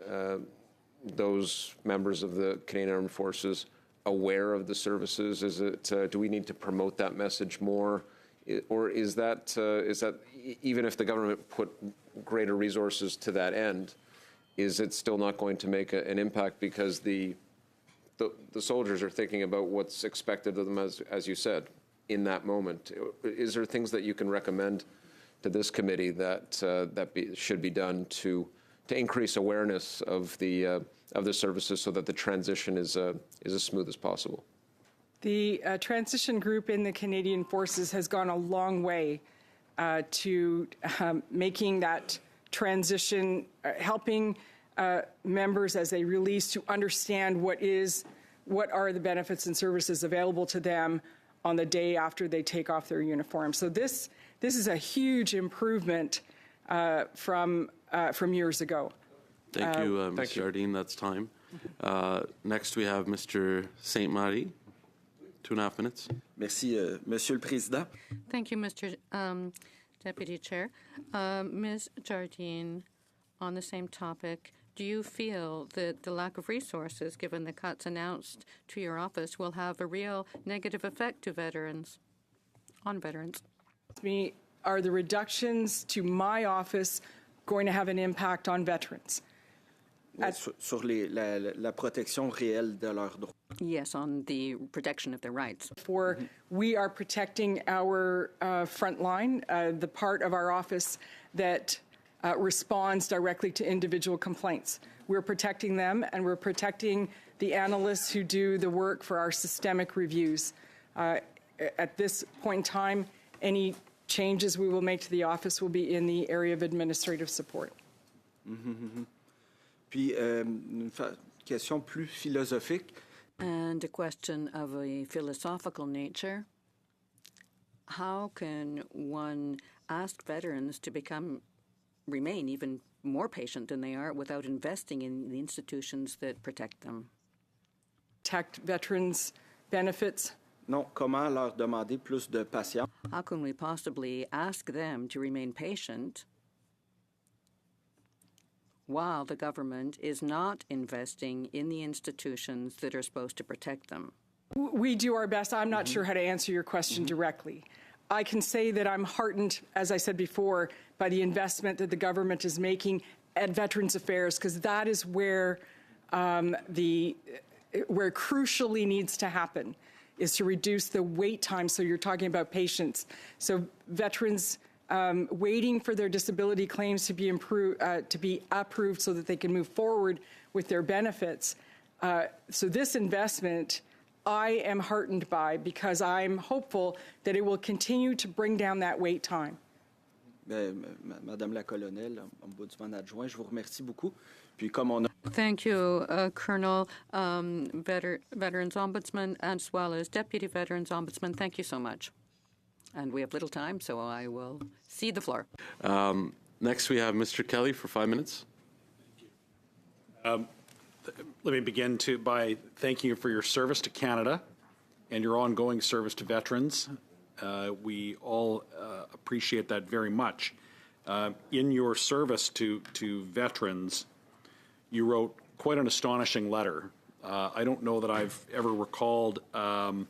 those members of the Canadian Armed Forces aware of the services? Is it do we need to promote that message more, or is that even if the government put greater resources to that end, is it still not going to make an impact because the soldiers are thinking about what's expected of them, as you said, in that moment? Is there things that you can recommend to this committee that should be done to increase awareness of the services so that the transition is as smooth as possible? The transition group in the Canadian Forces has gone a long way to making that transition, helping members as they release to understand what are the benefits and services available to them on the day after they take off their uniform. So this is a huge improvement from years ago. Thank you, Ms. Jardine. That's time. Next, we have Mr. Saint-Marie. 2.5 minutes. Merci, Monsieur le Président. Thank you, Mr. Deputy Chair. Ms. Jardine, on the same topic, do you feel that the lack of resources, given the cuts announced to your office, will have a real negative effect to veterans, on veterans? Are the reductions to my office going to have an impact on veterans. Sur la protection réelle de leurs droits. Yes, on the protection of their rights. We are protecting our front line, the part of our office that responds directly to individual complaints. We're protecting them, and we're protecting the analysts who do the work for our systemic reviews. At this point in time, any changes we will make to the office will be in the area of administrative support. Puis, une question plus philosophique. And a question of a philosophical nature. How can one ask veterans to remain even more patient than they are without investing in the institutions that protect them? Protect veterans' benefits? Non, comment leur demander plus de patience? How can we possibly ask them to remain patient while the government is not investing in the institutions that are supposed to protect them? We do our best. I'm not sure how to answer your question directly. I can say that I'm heartened, as I said before, by the investment that the government is making at Veterans Affairs, because that is where where crucially needs to happen, is to reduce the wait time. So you're talking about patients. So veterans waiting for their disability claims to be approved so that they can move forward with their benefits. So this investment, I am heartened by, because I'm hopeful that it will continue to bring down that wait time. Madame la colonelle, ombudsman adjoint, je vous remercie beaucoup. Puis comme on a... Thank you, Colonel, Veterans Ombudsman, as well as Deputy Veterans Ombudsman. Thank you so much. And we have little time, so I will cede the floor. Next, we have Mr. Kelly for 5 minutes. Let me begin by thanking you for your service to Canada and your ongoing service to veterans. We all appreciate that very much. In your service to veterans, you wrote quite an astonishing letter. I don't know that I've ever recalled an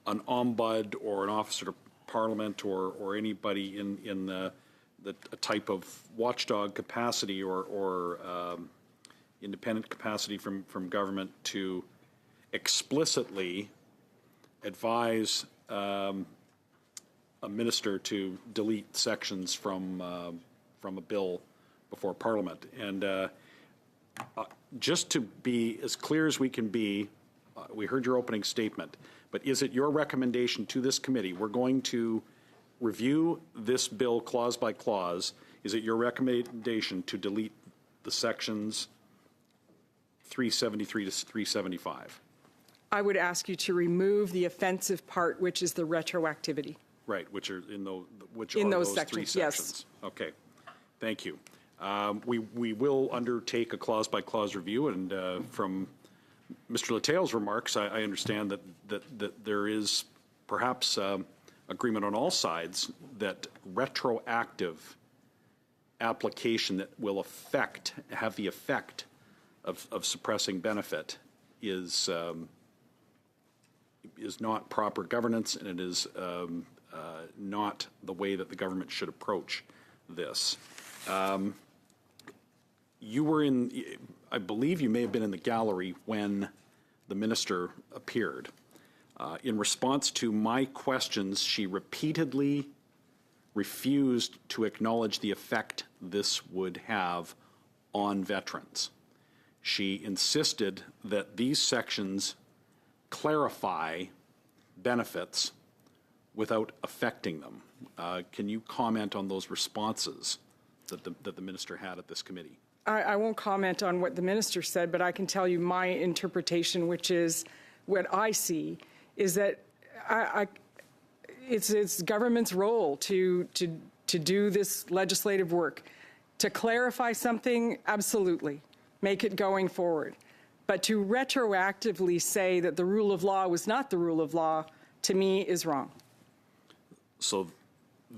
ombud or an officer of Parliament or anybody in the type of watchdog capacity or independent capacity from government to explicitly advise a minister to delete sections from a bill before Parliament. And just to be as clear as we can be, we heard your opening statement, but is it your recommendation to this committee? We're going to review this bill clause by clause. Is it your recommendation to delete the sections 373 to 375? I would ask you to remove the offensive part, which is the retroactivity. Right, which are in those sections, three sections. Yes. Okay, thank you. We will undertake a clause-by-clause review, and from Mr. Leteau's remarks, I understand that there is perhaps agreement on all sides that retroactive application that will have the effect of suppressing benefit is not proper governance, and it is not the way that the government should approach this. You were I believe you may have been in the gallery when the minister appeared. In response to my questions, she repeatedly refused to acknowledge the effect this would have on veterans. She insisted that these sections clarify benefits without affecting them. Can you comment on those responses that the minister had at this committee? I won't comment on what the minister said, but I can tell you my interpretation, which is what I see, is that it's government's role to do this legislative work. To clarify something, absolutely. Make it going forward. But to retroactively say that the rule of law was not the rule of law, to me, is wrong. So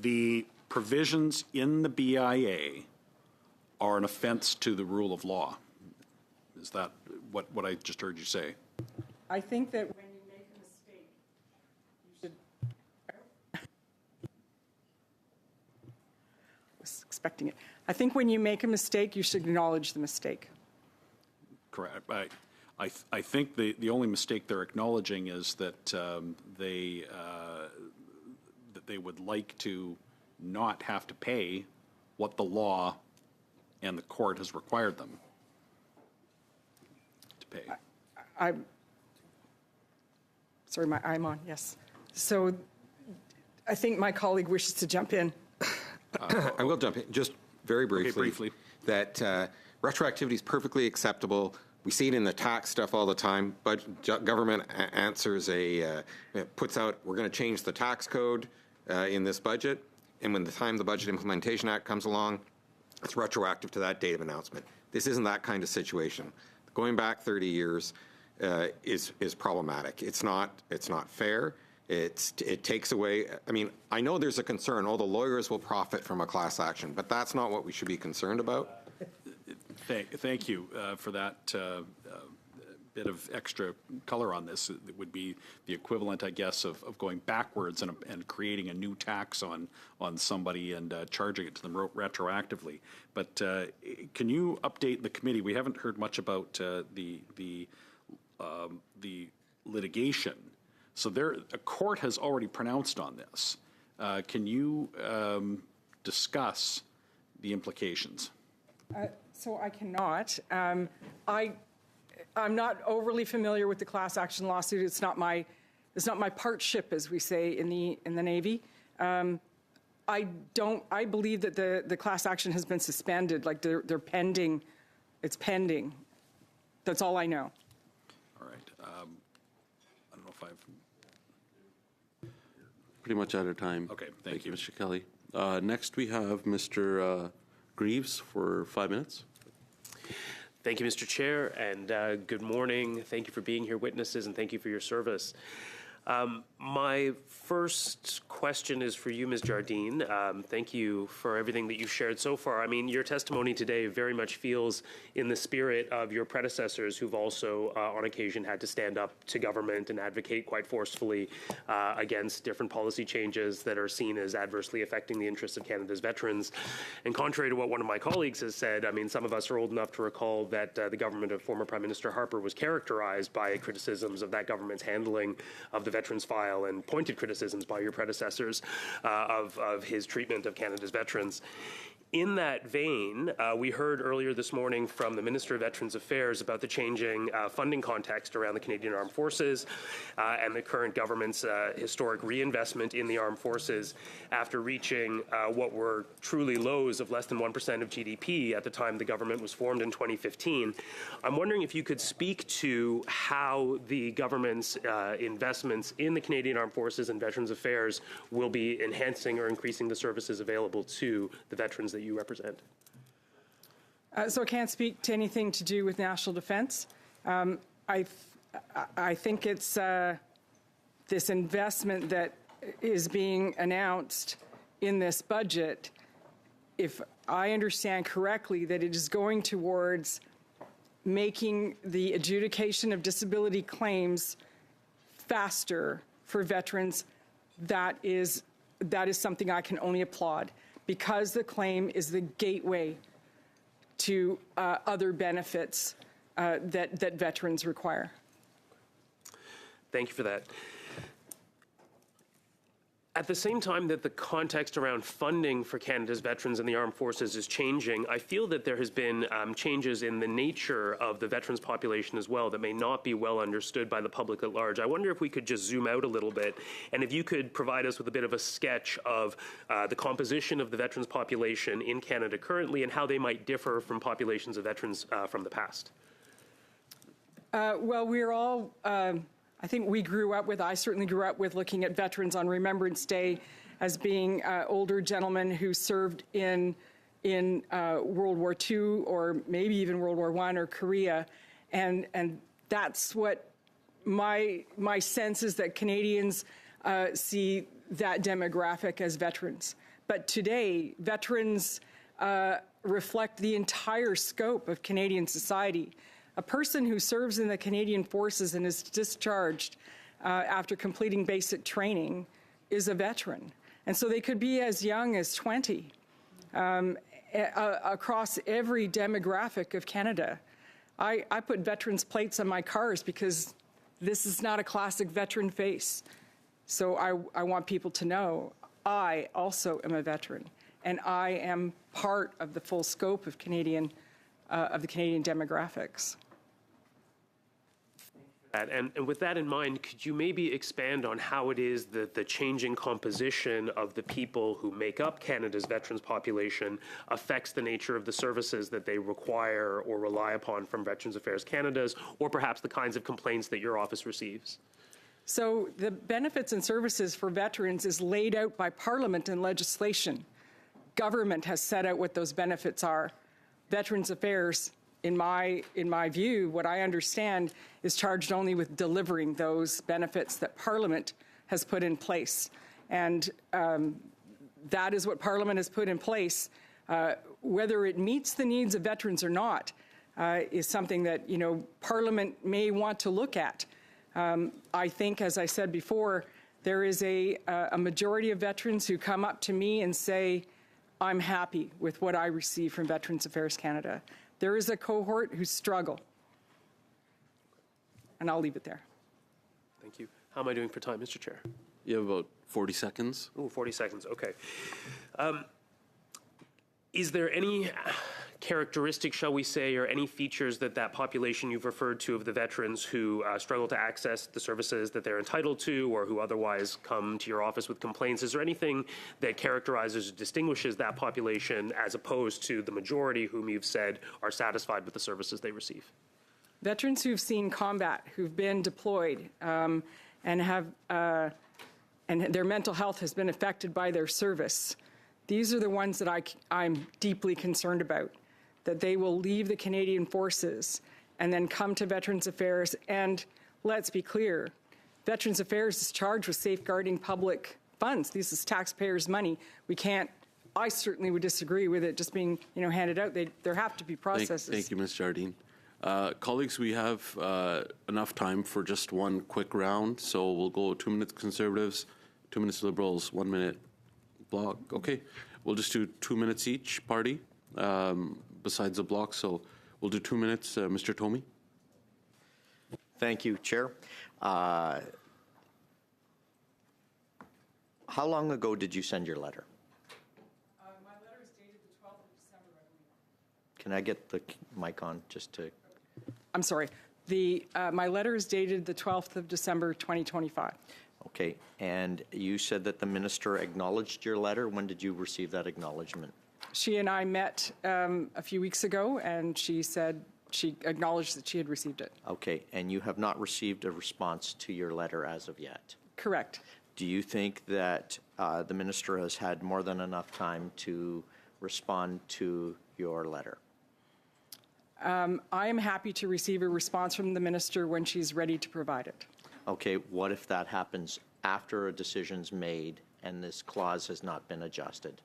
the provisions in the BIA are an offense to the rule of law. Is that what I just heard you say? I think that when you make a mistake, you should expecting it. I think when you make a mistake, you should acknowledge the mistake. Correct. I think the only mistake they're acknowledging is that they would like to not have to pay what the law and the court has required them to pay. Sorry, I'm on, yes. So I think my colleague wishes to jump in. I will jump in, just very briefly. Okay, briefly. That retroactivity is perfectly acceptable. We see it in the tax stuff all the time, but government answers puts out, we're going to change the tax code in this budget, and when the time the Budget Implementation Act comes along, it's retroactive to that date of announcement. This isn't that kind of situation. Going back 30 years is problematic. It's not fair. It takes away. I mean, I know there's a concern. Oh, the lawyers will profit from a class action, but that's not what we should be concerned about. Thank you for that bit of extra color on this. It would be the equivalent, I guess, of going backwards and creating a new tax on somebody and charging it to them retroactively. But can you update the committee? We haven't heard much about the litigation. So a court has already pronounced on this. Can you discuss the implications? So I cannot. I'm not overly familiar with the class action lawsuit. It's not my part ship, as we say in the Navy. I believe that the class action has been suspended. Like they're pending. It's pending. That's all I know. All right. I don't know if I've pretty much out of time. Okay. Thank you, Mr. Kelly. Next, we have Mr. Greaves for 5 minutes. Thank you, Mr. Chair, and good morning. Thank you for being here, witnesses, and thank you for your service. My first question is for you, Ms. Jardine. Thank you for everything that you've shared so far. I mean, your testimony today very much feels in the spirit of your predecessors who've also, on occasion, had to stand up to government and advocate quite forcefully against different policy changes that are seen as adversely affecting the interests of Canada's veterans. And contrary to what one of my colleagues has said, I mean, some of us are old enough to recall that the government of former Prime Minister Harper was characterized by criticisms of that government's handling of the veterans file and pointed criticisms by your predecessors of his treatment of Canada's veterans. In that vein, we heard earlier this morning from the Minister of Veterans Affairs about the changing funding context around the Canadian Armed Forces and the current government's historic reinvestment in the armed forces after reaching what were truly lows of less than 1% of GDP at the time the government was formed in 2015. I'm wondering if you could speak to how the government's investments in the Canadian Armed Forces and Veterans Affairs will be enhancing or increasing the services available to the veterans that you represent. So I can't speak to anything to do with national defense. I think it's this investment that is being announced in this budget, if I understand correctly, that it is going towards making the adjudication of disability claims faster for veterans. That is something I can only applaud, because the claim is the gateway to other benefits that veterans require. Thank you for that. At the same time that the context around funding for Canada's veterans and the armed forces is changing, I feel that there has been changes in the nature of the veterans population as well that may not be well understood by the public at large. I wonder if we could just zoom out a little bit, and if you could provide us with a bit of a sketch of the composition of the veterans population in Canada currently and how they might differ from populations of veterans from the past. Well, we're all... I think I certainly grew up with looking at veterans on Remembrance Day as being older gentlemen who served in World War II or maybe even World War I or Korea. And that's what my sense is, that Canadians see that demographic as veterans. But today, veterans reflect the entire scope of Canadian society. A person who serves in the Canadian Forces and is discharged after completing basic training is a veteran. And so they could be as young as 20. across every demographic of Canada. I put veterans plates on my cars because this is not a classic veteran face. So I want people to know I also am a veteran, and I am part of the full scope of the Canadian demographics. And with that in mind, could you maybe expand on how it is that the changing composition of the people who make up Canada's veterans population affects the nature of the services that they require or rely upon from Veterans Affairs Canada's, or perhaps the kinds of complaints that your office receives? So the benefits and services for veterans is laid out by Parliament and legislation. Government has set out what those benefits are. Veterans Affairs, in my view, what I understand, is charged only with delivering those benefits that Parliament has put in place. And that is what Parliament has put in place. Whether it meets the needs of veterans or not is something that, Parliament may want to look at. I think, as I said before, there is a majority of veterans who come up to me and say, I'm happy with what I receive from Veterans Affairs Canada. There is a cohort who struggle. And I'll leave it there. Thank you. How am I doing for time, Mr. Chair? You have about 40 seconds. Oh, 40 seconds. Okay. Is there any characteristic, shall we say, or any features that population you've referred to of the veterans who struggle to access the services that they're entitled to, or who otherwise come to your office with complaints? Is there anything that characterizes or distinguishes that population as opposed to the majority whom you've said are satisfied with the services they receive? Veterans who've seen combat, who've been deployed, and have and their mental health has been affected by their service. These are the ones that I'm deeply concerned about, that they will leave the Canadian Forces and then come to Veterans Affairs. And let's be clear, Veterans Affairs is charged with safeguarding public funds. This is taxpayers' money. I certainly would disagree with it just being handed out. There have to be processes. Thank you, Ms. Jardine. Colleagues, we have enough time for just one quick round, so we'll go 2 minutes Conservatives, 2 minutes Liberals, 1 minute Bloc. Okay, we'll just do 2 minutes each party besides the Bloc, so we'll do 2 minutes. Mr. Thome. Thank you, Chair. How long ago did you send your letter? My letter is dated the 12th of December, I believe. Can I get the mic on just to... I'm sorry. My letter is dated the 12th of December, 2025. Okay, and you said that the minister acknowledged your letter. When did you receive that acknowledgement? She and I met a few weeks ago, and she said she acknowledged that she had received it. Okay, and you have not received a response to your letter as of yet? Correct. Do you think that the minister has had more than enough time to respond to your letter? I am happy to receive a response from the minister when she's ready to provide it. Okay, what if that happens after a decision's made and this clause has not been adjusted?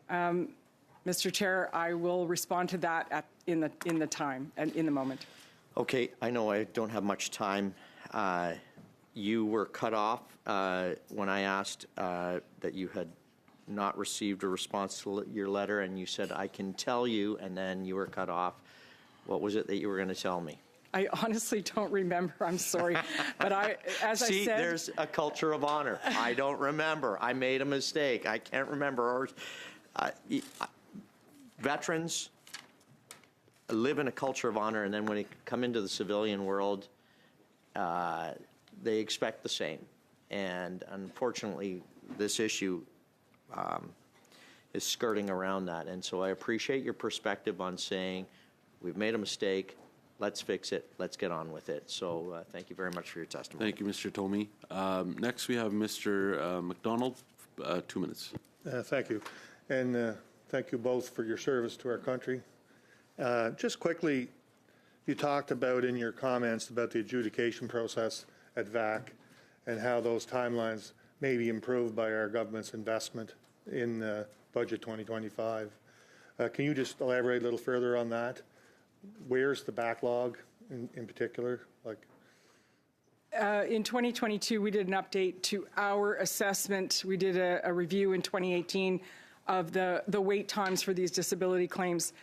Mr. Chair, I will respond to that in the time and in the moment. Okay, I know I don't have much time. You were cut off when I asked that you had not received a response to your letter, and you said, I can tell you, and then you were cut off. What was it that you were going to tell me? I honestly don't remember. I'm sorry. But I See, said... there's a culture of honor. I don't remember. I made a mistake. I can't remember. Veterans live in a culture of honor, and then when they come into the civilian world, they expect the same. And unfortunately, this issue is skirting around that. And so I appreciate your perspective on saying, we've made a mistake, let's fix it, let's get on with it. So thank you very much for your testimony. Thank you, Mr. Thome. Next, we have Mr. McDonald, 2 minutes. Thank you. And thank you both for your service to our country. Just quickly, you talked about in your comments about the adjudication process at VAC and how those timelines may be improved by our government's investment in Budget 2025. Can you just elaborate a little further on that? Where's the backlog in particular? In 2022, we did an update to our assessment. We did a review in 2018 of the wait times for these disability claims.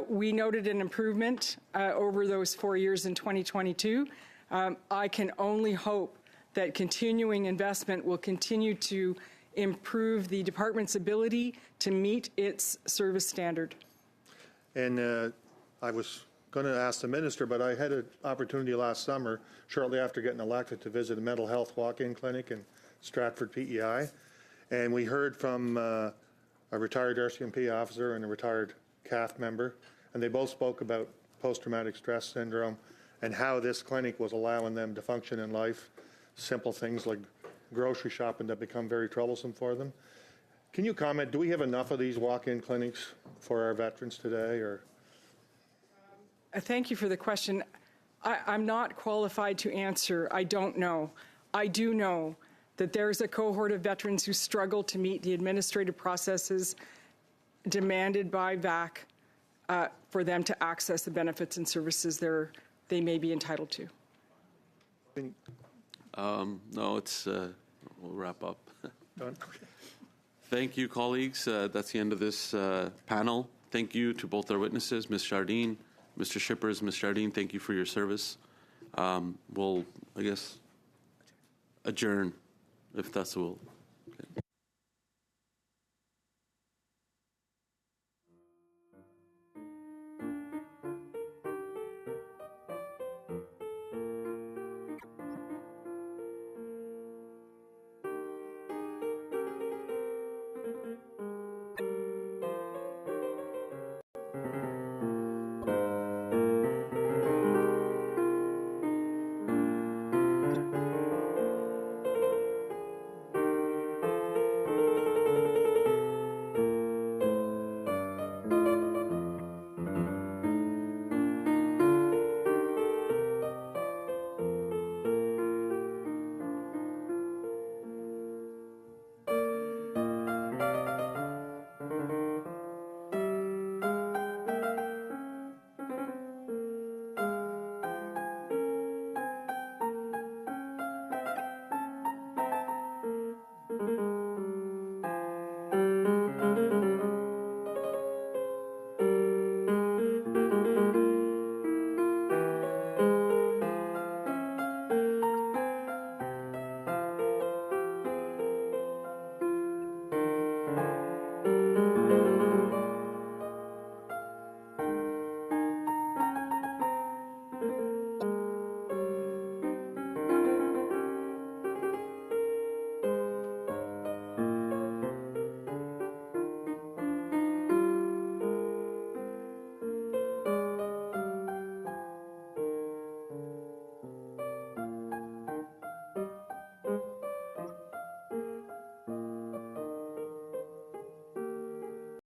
We noted an improvement over those 4 years in 2022. I can only hope that continuing investment will continue to improve the department's ability to meet its service standard. And I was going to ask the minister, but I had an opportunity last summer, shortly after getting elected, to visit a mental health walk-in clinic in Stratford, PEI. And we heard from a retired RCMP officer and a retired CAF member, and they both spoke about post-traumatic stress syndrome and how this clinic was allowing them to function in life, simple things like grocery shopping that become very troublesome for them. Can you comment, do we have enough of these walk-in clinics for our veterans today, or? Thank you for the question. I'm not qualified to answer. I don't know. I do know that there's a cohort of veterans who struggle to meet the administrative processes demanded by VAC for them to access the benefits and services they may be entitled to. No, it's, we'll wrap up. Thank you, colleagues. That's the end of this panel. Thank you to both our witnesses, Ms. Jardine, Mr. Shippers. Ms. Jardine, thank you for your service. We'll, I guess, adjourn, if that's the will.